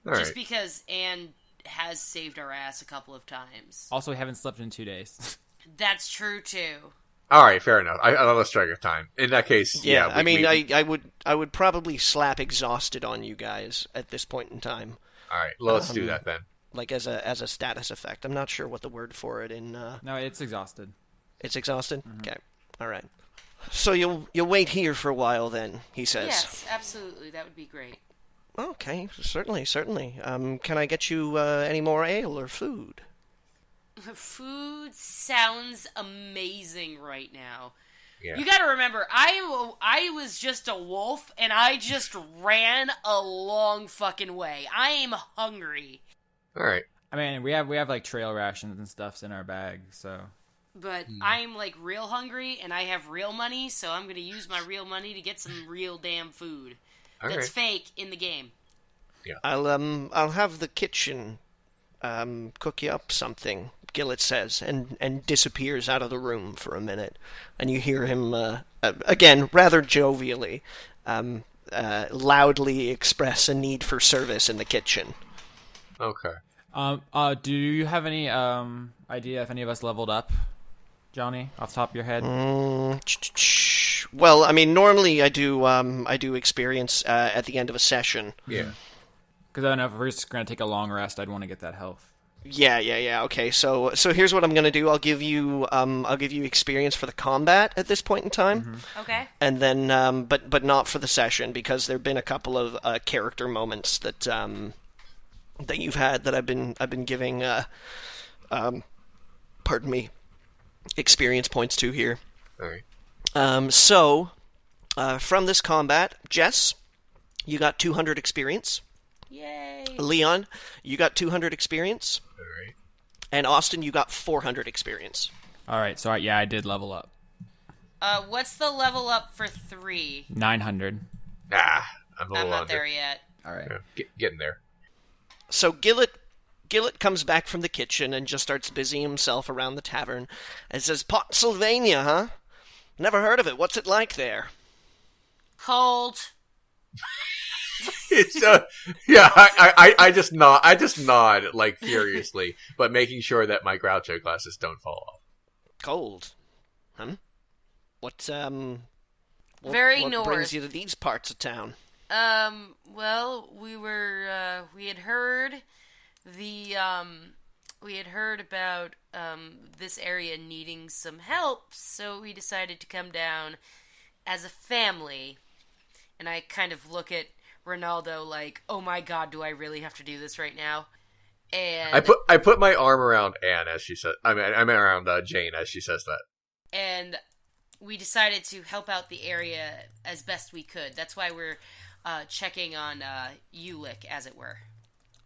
All Just right. because Anne has saved our ass a couple of times. Also, we haven't slept in 2 days. That's true, too. All right, fair enough. I lost track of time. In that case, yeah. I would probably slap exhausted on you guys at this point in time. All right, well, let's do that then. Like as a status effect. I'm not sure what the word for it in. No, it's exhausted. It's exhausted. Okay, all right. So you'll wait here for a while then, he says. Yes, absolutely. That would be great. Okay, certainly. Can I get you any more ale or food? Food sounds amazing right now. Yeah. You gotta remember, I was just a wolf, and I just ran a long fucking way. I am hungry. All right. I mean, we have like trail rations and stuffs in our bag, so But I'm, like, real hungry, and I have real money, so I'm gonna use my real money to get some real damn food. All That's right. fake in the game. I'll have the kitchen cook you up something, Gillett says, and disappears out of the room for a minute. And you hear him, again, rather jovially, loudly express a need for service in the kitchen. Okay. do you have any idea if any of us leveled up, Johnny, off the top of your head? Well, I mean, normally I do experience at the end of a session. Yeah. Because I don't know, if we're just going to take a long rest, I'd want to get that health. Yeah. Okay, so here's what I'm gonna do. I'll give you experience for the combat at this point in time, Okay? and then but not for the session, because there've been a couple of character moments that that you've had that I've been giving pardon me, experience points to here. All right. So from this combat, Jess, you got 200 experience. Yay! Leon, you got 200 experience. All right. And Austin, you got 400 experience. All right, so yeah, I did level up. What's the level up for 3? 900. Nah, I'm a I'm little not under. there yet. All right. Yeah, getting there. So Gillett Gillett comes back from the kitchen and just starts busying himself around the tavern and says, Pottsylvania, huh? Never heard of it. What's it like there? Cold. It's yeah. I just nod like furiously, but making sure that my Groucho glasses don't fall off. Cold. What Very what north. brings you to these parts of town? Well, we had heard about this area needing some help, so we decided to come down as a family. And I kind of look at Rinaldo like, oh my god, do I really have to do this right now? And I put my arm around Anne as she said. I'm around Jayne as she says that. And we decided to help out the area as best we could. That's why we're checking on Ulick, as it were.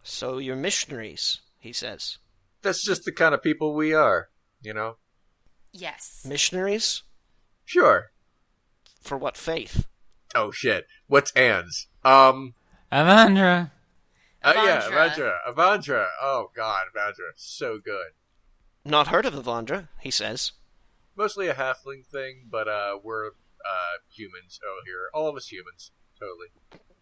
So you're missionaries, he says. That's just the kind of people we are, you know? Yes. Missionaries? Sure. For what faith? Oh, shit. What's Anne's? Avandra. Yeah, Avandra. Avandra. Oh, God, Avandra. So good. Not heard of Avandra, he says. Mostly a halfling thing, but we're humans over here. All of us humans. Totally.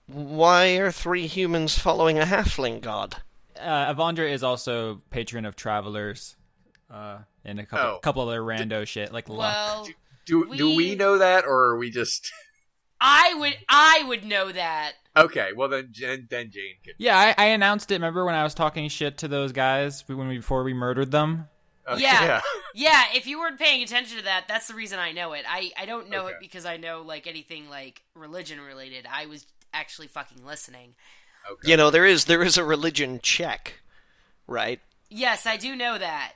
Why are 3 humans following a halfling god? Avandra is also patron of travelers, and a couple other rando shit like luck. Well, Do we know that, or are we just... I would know that. Okay, well then Jayne can. Yeah, I announced it. Remember when I was talking shit to those guys before we murdered them? Yeah. Yeah, if you weren't paying attention to that, that's the reason I know it. I don't know it because I know, like, anything, like, religion-related. I was actually fucking listening. Okay. You know, there is a religion check, right? Yes, I do know that.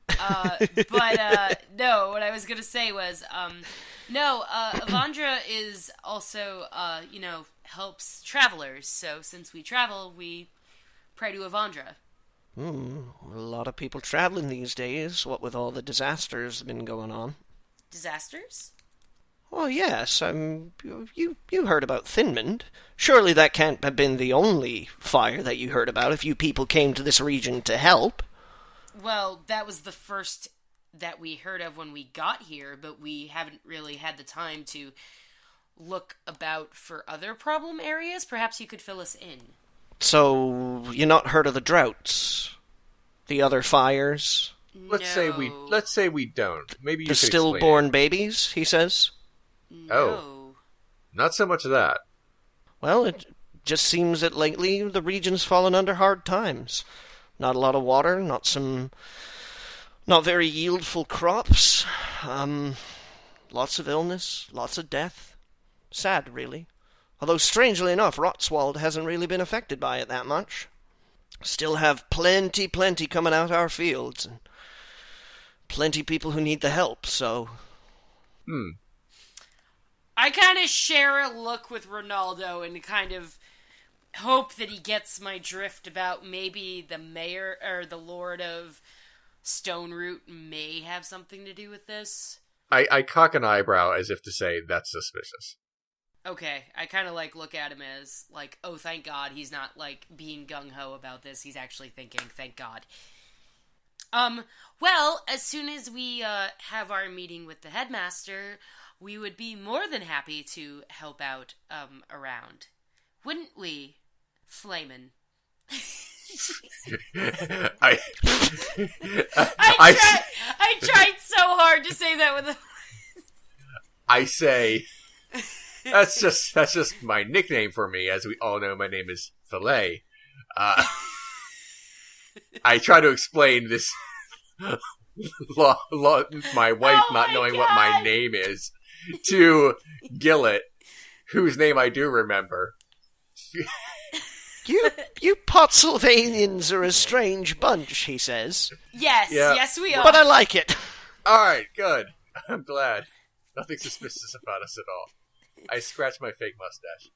But no, what I was going to say was, Avandra is also, helps travelers. So since we travel, we pray to Avandra. A lot of people traveling these days, what with all the disasters been going on. Disasters? Oh, yes, you heard about Thinmond. Surely that can't have been the only fire that you heard about if you people came to this region to help. Well, that was the first that we heard of when we got here, but we haven't really had the time to look about for other problem areas. Perhaps you could fill us in. So, you not heard of the droughts? The other fires? Let's say we don't. Maybe you The could stillborn explain babies, he says? No. Oh. it. Not so much of that. Well, it just seems that lately the region's fallen under hard times. Not a lot of water, not very yieldful crops, lots of illness, lots of death. Sad, really. Although, strangely enough, Rotswald hasn't really been affected by it that much. Still have plenty coming out our fields, and plenty people who need the help, so... I kind of share a look with Rinaldo and kind of hope that he gets my drift about maybe the mayor or the Lord of Stoneroot may have something to do with this. I cock an eyebrow as if to say that's suspicious. Okay, I kind of like look at him as like, oh, thank God he's not like being gung-ho about this. He's actually thinking, thank God. Well, as soon as we have our meeting with the headmaster, we would be more than happy to help out around. Wouldn't we, Flamin'? I tried so hard to say that with a... I say that's just my nickname for me, as we all know my name is Filet. I try to explain this my wife not knowing what my name is to Gillett, whose name I do remember. You Pottsylvanians are a strange bunch, he says. Yes, we are. But I like it. Alright, good. I'm glad. Nothing suspicious about us at all. I scratch my fake mustache.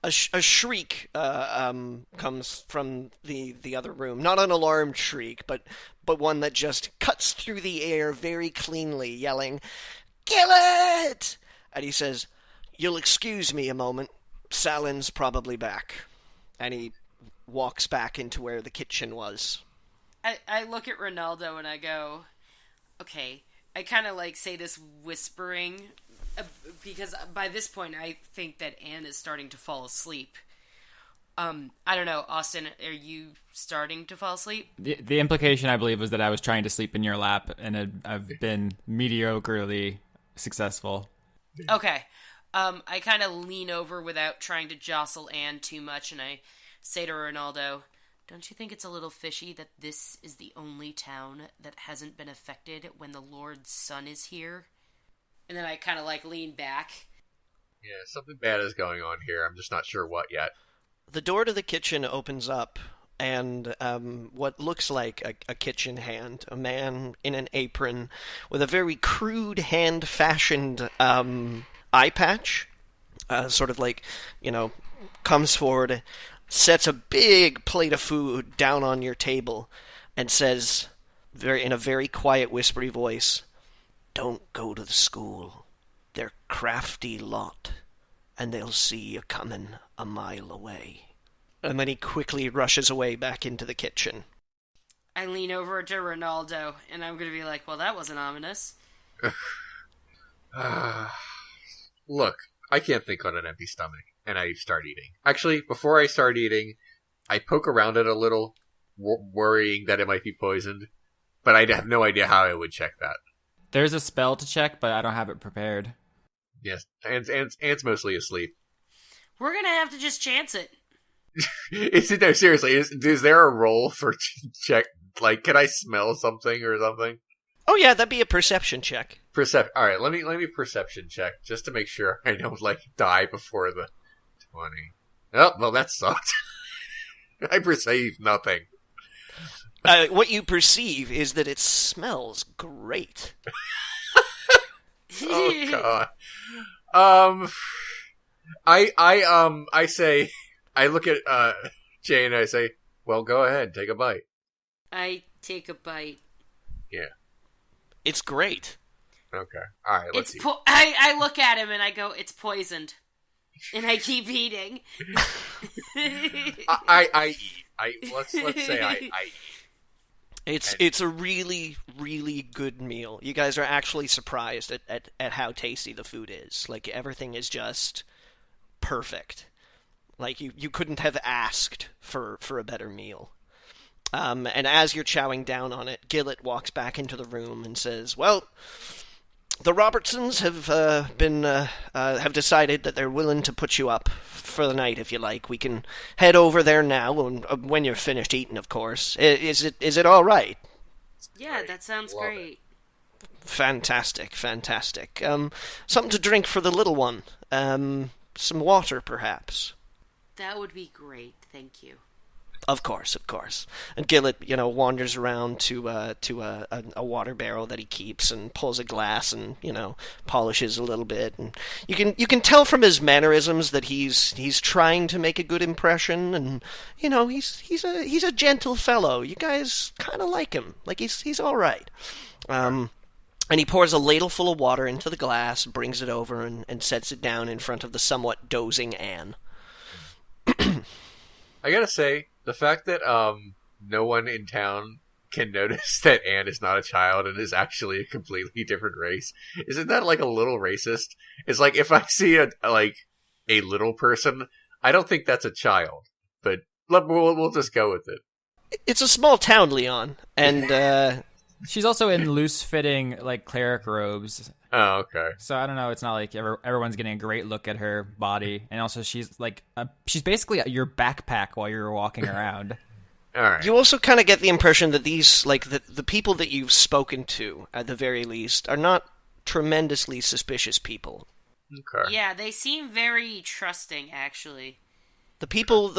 A shriek comes from the other room. Not an alarmed shriek, but one that just cuts through the air very cleanly, yelling, "Gillett!" And he says, "You'll excuse me a moment. Salin's probably back." And he walks back into where the kitchen was. I look at Rinaldo and I go, okay. I kind of like say this whispering because by this point I think that Anne is starting to fall asleep. I don't know, Austin, are you starting to fall asleep? The implication, I believe, was that I was trying to sleep in your lap, and I've been mediocrely successful. Okay. I kind of lean over without trying to jostle Anne too much, and I say to Rinaldo, don't you think it's a little fishy that this is the only town that hasn't been affected when the Lord's son is here? And then I kind of like lean back. Yeah, something bad is going on here. I'm just not sure what yet. The door to the kitchen opens up, and what looks like a kitchen hand, a man in an apron with a very crude hand-fashioned eye patch, sort of like, comes forward, sets a big plate of food down on your table, and says, in a very quiet, whispery voice, "Don't go to the school. They're crafty lot, and they'll see you coming a mile away." And then he quickly rushes away back into the kitchen. I lean over to Rinaldo, and I'm going to be like, well, that wasn't ominous. Look, I can't think on an empty stomach, and I start eating. Actually, before I start eating, I poke around it a little, worrying that it might be poisoned, but I have no idea how I would check that. There's a spell to check, but I don't have it prepared. Yes, Ant's mostly asleep. We're going to have to just chance it. Is it, no, seriously, is there a roll for check? Like, can I smell something or something? Oh yeah, that'd be a perception check. Alright, let me perception check, just to make sure I don't, die before the 20. Oh, well, that sucked. I perceive nothing. What you perceive is that it smells great. Oh, God. I say, I look at, Jayne, and I say, well, go ahead, take a bite. I take a bite. Yeah. It's great. Okay. Alright, let's see. I look at him and I go, it's poisoned. And I keep eating. I eat. Let's say I eat. It's a really, really good meal. You guys are actually surprised at how tasty the food is. Like, everything is just perfect. Like, you couldn't have asked for a better meal. And as you're chowing down on it, Gillett walks back into the room and says, well, the Robertsons have decided that they're willing to put you up for the night if you like. We can head over there now when you're finished eating, of course. Is it all right? Yeah, that sounds great. Fantastic. Something to drink for the little one. Some water, perhaps. That would be great, thank you. Of course. And Gillett, wanders around to a water barrel that he keeps and pulls a glass and, polishes a little bit. And you can tell from his mannerisms that he's trying to make a good impression. And he's a gentle fellow. You guys kind of like him. Like he's all right. And he pours a ladle full of water into the glass, brings it over, and sets it down in front of the somewhat dozing Anne. I gotta say, the fact that no one in town can notice that Anne is not a child and is actually a completely different race, isn't that a little racist? It's like, if I see a little person, I don't think that's a child, but we'll just go with it. It's a small town, Leon, and she's also in loose-fitting cleric robes. Oh, okay. So I don't know. It's not like everyone's getting a great look at her body, and also she's she's basically your backpack while you're walking around. All right. You also kind of get the impression that these the people that you've spoken to, at the very least, are not tremendously suspicious people. Okay. Yeah, they seem very trusting, actually. The people,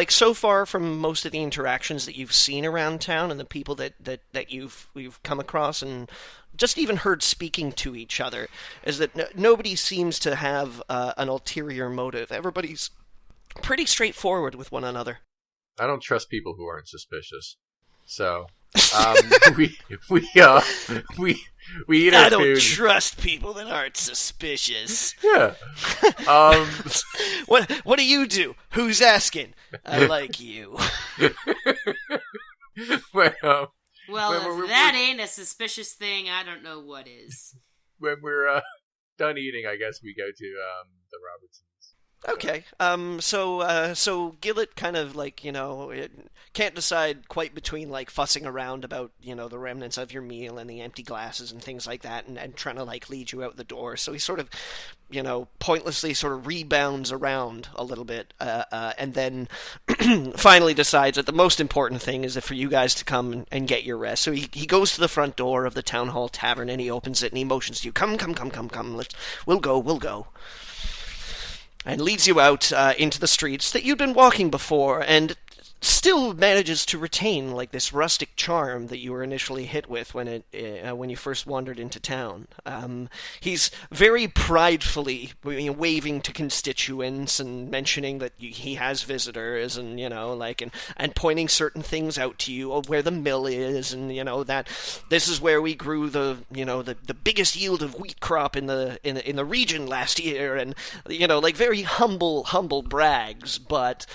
so far from most of the interactions that you've seen around town, and the people that you've come across and just even heard speaking to each other, is that nobody seems to have an ulterior motive. Everybody's pretty straightforward with one another. I don't trust people who aren't suspicious. So, We eat our I don't food. trust people that aren't suspicious. Yeah. What do you do? Who's asking? I like you. Well, Well, When if we're- that ain't a suspicious thing, I don't know what is. when we're done eating, I guess we go to the Robertsons. Okay. So Gillett kind of like, can't decide quite between like fussing around about, the remnants of your meal and the empty glasses and things like that and trying to like lead you out the door. So he sort of, pointlessly sort of rebounds around a little bit, and then finally decides that the most important thing is for you guys to come and get your rest. So he goes to the front door of the Town Hall Tavern and he opens it and he motions to you, come, we'll go. And leads you out into the streets that you'd been walking before, and still manages to retain like this rustic charm that you were initially hit with when you first wandered into town. He's very pridefully waving to constituents and mentioning that he has visitors, and and pointing certain things out to you, where the mill is, and that this is where we grew the biggest yield of wheat crop in the region last year, and very humble brags, but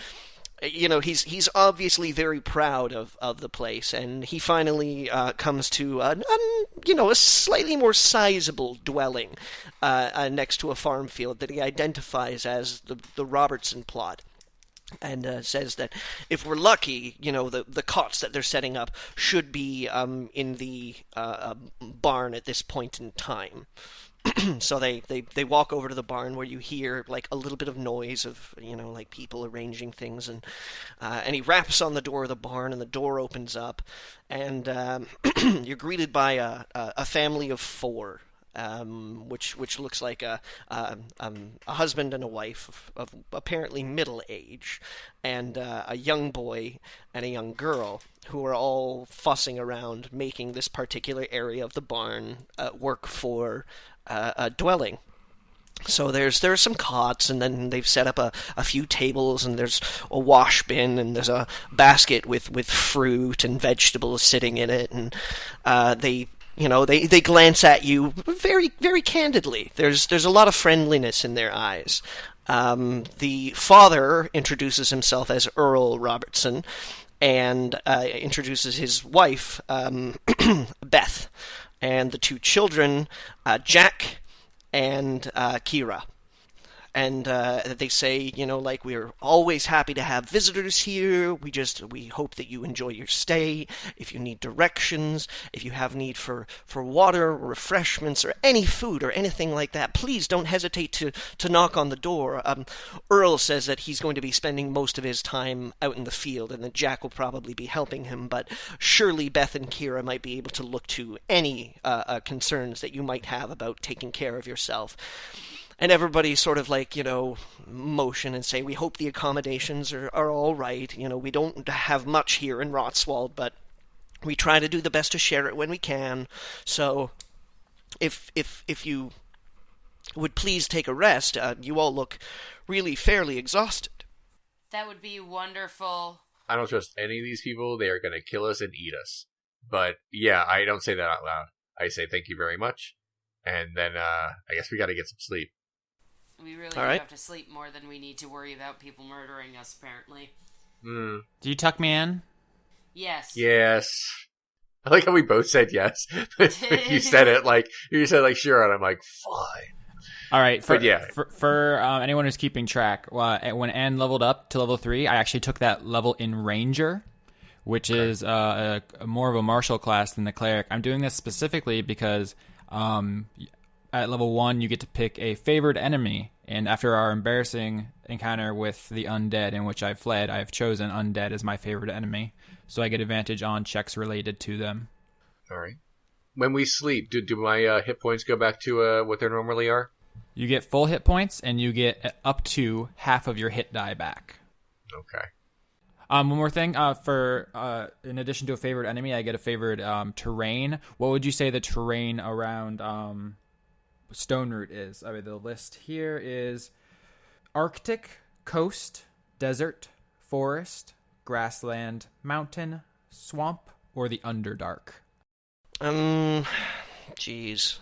he's obviously very proud of the place, and he finally comes to a slightly more sizable dwelling next to a farm field that he identifies as the Robertson plot. And says that if we're lucky, the cots that they're setting up should be in the barn at this point in time. So they walk over to the barn where you hear like a little bit of noise of like people arranging things, and he raps on the door of the barn, and the door opens up, and you're greeted by a family of four, which looks like a husband and a wife of apparently middle age, and a young boy and a young girl who are all fussing around making this particular area of the barn work for a dwelling. So there's some cots, and then they've set up a few tables, and there's a wash bin, and there's a basket with fruit and vegetables sitting in it, and they glance at you very, very candidly. There's a lot of friendliness in their eyes. The father introduces himself as Earl Robertson, and introduces his wife, Beth, and the two children, Jack and Kira. And they say, we're always happy to have visitors here. We hope that you enjoy your stay. If you need directions, if you have need for water, or refreshments, or any food, or anything like that, please don't hesitate to knock on the door. Earl says that he's going to be spending most of his time out in the field, and that Jack will probably be helping him, but surely Beth and Kira might be able to look to any concerns that you might have about taking care of yourself. And everybody sort of motion and say, we hope the accommodations are all right. We don't have much here in Rotswald, but we try to do the best to share it when we can. So if you would please take a rest, you all look really fairly exhausted. That would be wonderful. I don't trust any of these people. They are going to kill us and eat us. But yeah, I don't say that out loud. I say thank you very much. And then I guess we got to get some sleep. We really All do right. have to sleep more than we need to worry about people murdering us, apparently. Mm. Do you tuck me in? Yes. Yes. I like how we both said yes. You said it sure, and I'm like, fine. All right. But yeah. For anyone who's keeping track, when Anne leveled up to level 3, I actually took that level in Ranger, which is a more of a martial class than the Cleric. I'm doing this specifically because at level 1, you get to pick a favored enemy, and after our embarrassing encounter with the undead in which I fled, I've chosen undead as my favorite enemy, so I get advantage on checks related to them. All right. When we sleep, do my hit points go back to what they normally are? You get full hit points, and you get up to half of your hit die back. Okay. One more thing, for in addition to a favorite enemy, I get a favored terrain. What would you say the terrain around Stone Root is? I mean, the list here is Arctic, coast, desert, forest, grassland, mountain, swamp, or the Underdark. Jeez.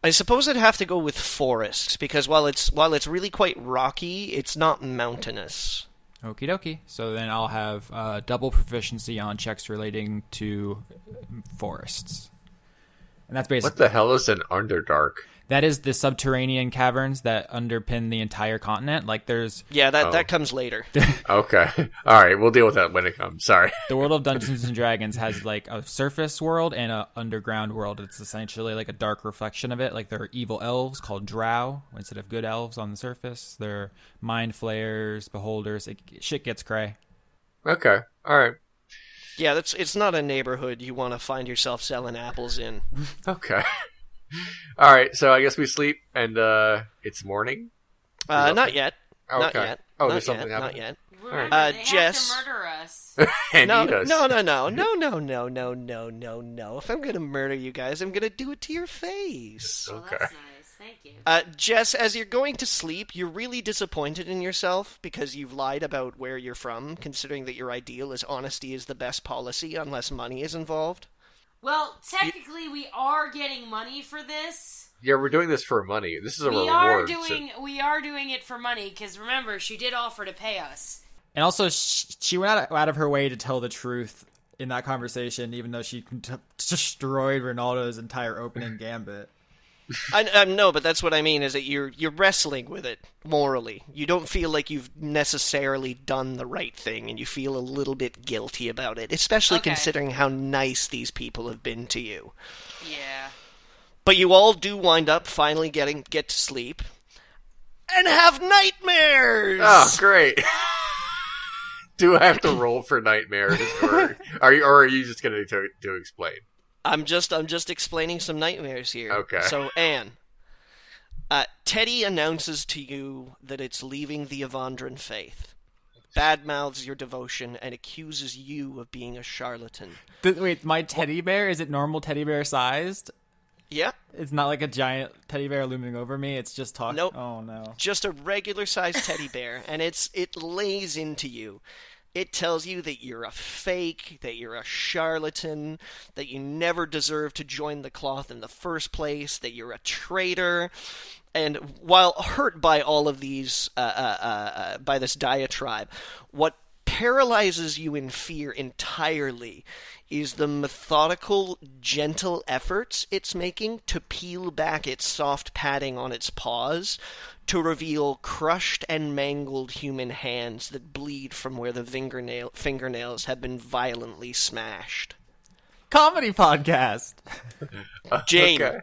I suppose I'd have to go with forest, because while it's really quite rocky, it's not mountainous. Okie dokie. So then I'll have double proficiency on checks relating to forests. And that's basically... What the hell is an Underdark? That is the subterranean caverns that underpin the entire continent. Like, there's... Yeah, that comes later. Okay. All right, we'll deal with that when it comes. Sorry. The world of Dungeons and Dragons has, like, a surface world and a underground world. It's essentially, like, a dark reflection of it. Like, there are evil elves called drow instead of good elves on the surface. There are mind flayers, beholders. Shit gets cray. Okay. All right. Yeah, it's not a neighborhood you want to find yourself selling apples in. Okay. All right, so I guess we sleep, and it's morning? Not yet. Oh, Not okay. yet. Oh, not there's something yet. happening. Not yet. Remember, they Jess. have to murder us. And No, eat us. no. If I'm gonna murder you guys, I'm gonna do it to your face. Well, Okay. that's nice. Thank you. Jess, as you're going to sleep, you're really disappointed in yourself because you've lied about where you're from, considering that your ideal is honesty is the best policy unless money is involved. Well, technically, we are getting money for this. Yeah, we're doing this for money. This is a We reward. we are doing it for money because remember, she did offer to pay us. And also, she went out of her way to tell the truth in that conversation, even though she destroyed Rinaldo's entire opening gambit. I know, but that's what I mean, is that you're wrestling with it morally. You don't feel like you've necessarily done the right thing, and you feel a little bit guilty about it, especially Okay. considering how nice these people have been to you. Yeah. But you all do wind up finally get to sleep and have nightmares. Oh, great. Do I have to roll for nightmares, or are you just going to explain? I'm just explaining some nightmares here. Okay. So, Anne, Teddy announces to you that it's leaving the Avandran faith, badmouths your devotion, and accuses you of being a charlatan. Wait, my teddy bear, is it normal teddy bear sized? Yeah, It's not like a giant teddy bear looming over me. It's just talking. Nope. Oh no. just a regular-sized teddy bear, and it lays into you. It tells you that you're a fake, that you're a charlatan, that you never deserved to join the cloth in the first place, that you're a traitor. And while hurt by all of these, by this diatribe, what paralyzes you in fear entirely is the methodical, gentle efforts it's making to peel back its soft padding on its paws to reveal crushed and mangled human hands that bleed from where the fingernails have been violently smashed. Comedy podcast. Jayne, Okay.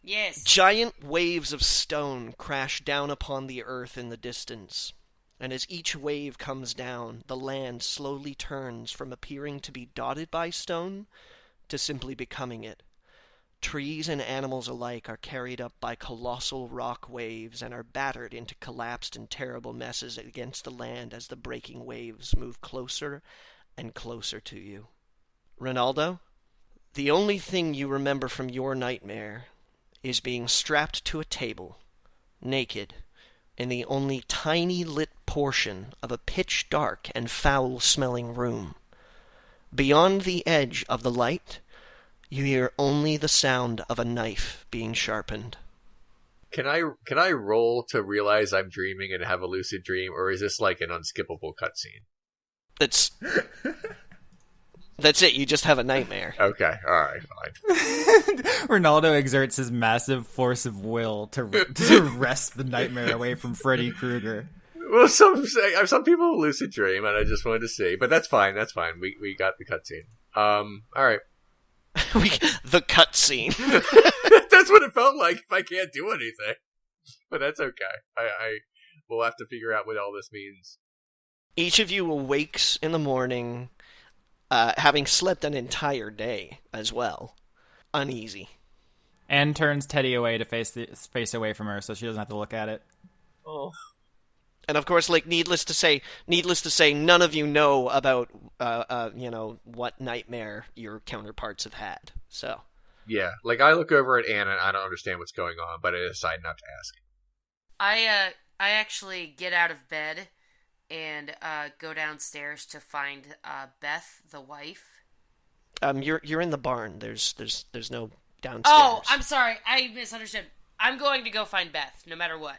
Yes. giant waves of stone crash down upon the earth in the distance, and as each wave comes down, the land slowly turns from appearing to be dotted by stone to simply becoming it. Trees and animals alike are carried up by colossal rock waves and are battered into collapsed and terrible messes against the land as the breaking waves move closer and closer to you. Rinaldo, the only thing you remember from your nightmare is being strapped to a table, naked, in the only tiny lit portion of a pitch-dark and foul-smelling room. Beyond the edge of the light, you hear only the sound of a knife being sharpened. Can I roll to realize I'm dreaming and have a lucid dream, or is this like an unskippable cutscene? That's it. You just have a nightmare. Okay, all right, fine. Rinaldo exerts his massive force of will to wrest the nightmare away from Freddy Krueger. Well, some people lucid dream, and I just wanted to see, but that's fine. That's fine. We got the cutscene. All right. The cutscene. That's what it felt like. If I can't do anything, but that's okay. I we'll have to figure out what all this means. Each of you awakes in the morning, having slept an entire day as well. Uneasy. Anne turns Teddy away to face away from her, so she doesn't have to look at it. Oh. And of course, like needless to say, none of you know about what nightmare your counterparts have had. So Yeah, like I look over at Anna and I don't understand what's going on, but I decide not to ask. I actually get out of bed and go downstairs to find Beth, the wife. You're in the barn. There's no downstairs. Oh, I'm sorry. I misunderstood. I'm going to go find Beth, no matter what.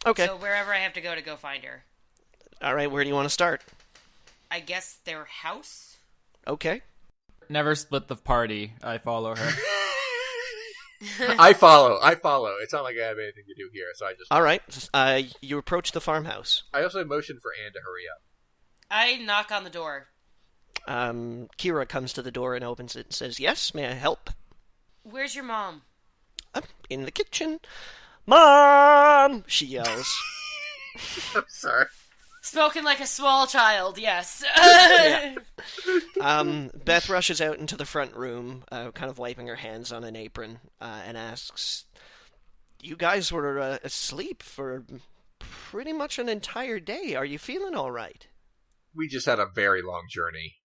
Okay. So wherever I have to go find her. All right. Where do you want to start? I guess their house? Okay. Never split the party. I follow her. I follow. It's not like I have anything to do here, so I just... All right. You approach the farmhouse. I also motioned for Anne to hurry up. I knock on the door. Kira comes to the door and opens it and says, "Yes, may I help?" Where's your mom? In the kitchen. "Mom!" she yells. I'm sorry. Spoken like a small child, yes. Beth rushes out into the front room, kind of wiping her hands on an apron, and asks, "You guys were asleep for pretty much an entire day. Are you feeling all right?" We just had a very long journey.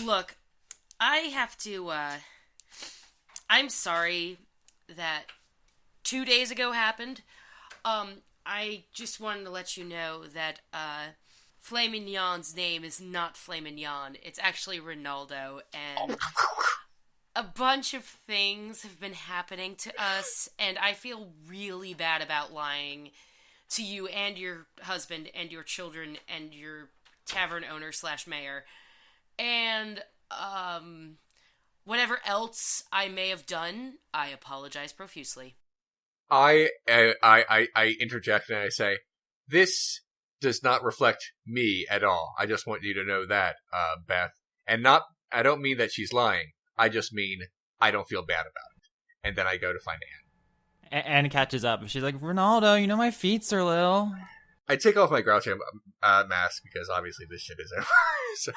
Look, I have to, I'm sorry that 2 days ago happened. I just wanted to let you know that, Filet Mignon's name is not Filet Mignon. It's actually Rinaldo, and a bunch of things have been happening to us, and I feel really bad about lying to you and your husband and your children and your tavern owner / mayor. And, whatever else I may have done, I apologize profusely. I interject and I say, this does not reflect me at all. I just want you to know that, Beth. And I don't mean that she's lying. I just mean I don't feel bad about it. And then I go to find Anne. Anne catches up. She's like, "Rinaldo, you know my feet are little." I take off my grouching mask because obviously this shit is over. So.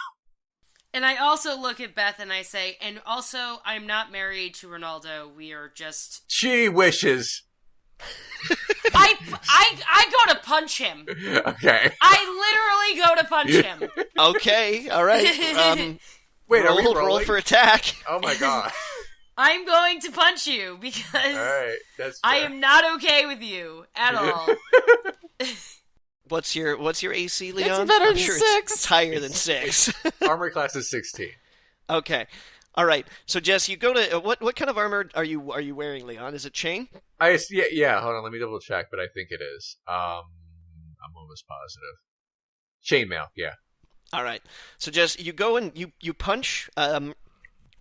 And I also look at Beth and I say, and also, I'm not married to Rinaldo. We are just... She wishes. I go to punch him. Okay. I literally go to punch him. Okay, all right. Wait, are we roll rolling? for attack. Oh my god. I'm going to punch you because Alright, that's I fair. am not okay with you at all. What's your AC, Leon? It's better I'm than sure 6. It's higher than 6. Armor class is 16. Okay. All right. So Jess, you go to what kind of armor are you wearing, Leon? Is it chain? Yeah, hold on, let me double check, but I think it is. I'm almost positive. Chainmail, yeah. All right. So Jess, you go and you punch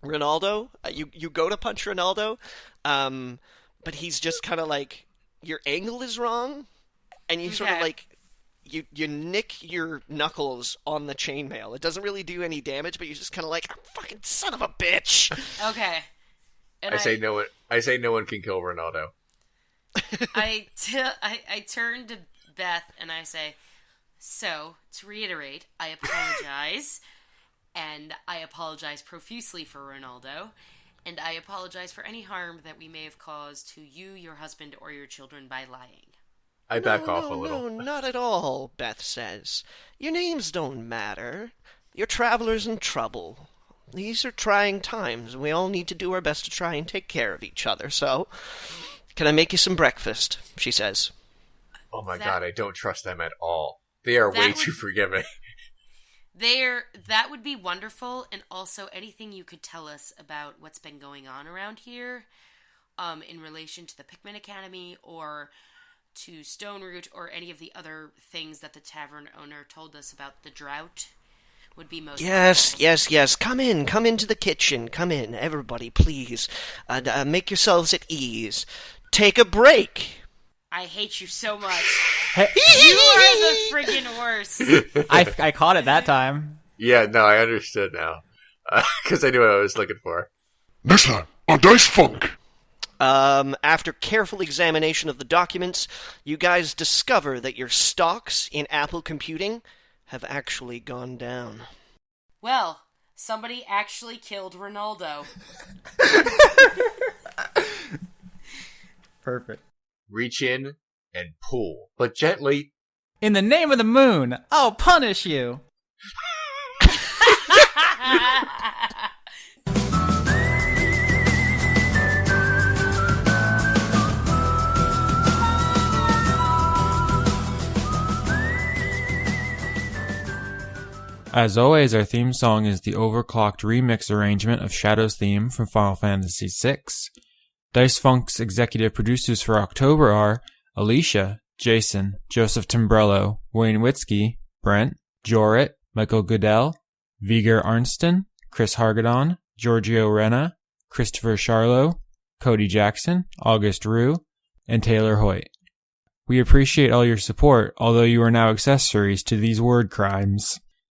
Rinaldo. You go to punch Rinaldo, but he's just kind of like, your angle is wrong, and you sort of Okay. like you nick your knuckles on the chainmail. It doesn't really do any damage, but you're just kind of like, fucking son of a bitch. Okay. And I say no one can kill Ronaldo. I turn to Beth and I say, so, to reiterate, I apologize, and I apologize profusely for Ronaldo, and I apologize for any harm that we may have caused to you, your husband, or your children by lying. I back off a little. No, not at all, Beth says. Your names don't matter. You're travelers in trouble. These are trying times, and we all need to do our best to try and take care of each other, so... Can I make you some breakfast? She says. Oh my god, I don't trust them at all. They are way too forgiving. That would be wonderful, and also anything you could tell us about what's been going on around here, in relation to the Pikmin Academy, or to Stone Root, or any of the other things that the tavern owner told us about the drought, would be most helpful. Yes. Come into the kitchen. Come in, everybody, please. Make yourselves at ease. Take a break. I hate you so much. You are the friggin' worst. I caught it that time. Yeah, no, I understood now. Because I knew what I was looking for. Next time on Dice Funk. After careful examination of the documents, you guys discover that your stocks in Apple Computing have actually gone down. Well, somebody actually killed Ronaldo. Perfect. Reach in and pull, but gently. In the name of the moon, I'll punish you. As always, our theme song is the overclocked remix arrangement of Shadow's theme from Final Fantasy VI. Dice Funk's executive producers for October are Alicia, Jason, Joseph Timbrello, Wayne Witzke, Brent, Jorrit, Michael Goodell, Viger Arnston, Chris Hargadon, Giorgio Renna, Christopher Charlo, Cody Jackson, August Rue, and Taylor Hoyt. We appreciate all your support, although you are now accessories to these word crimes.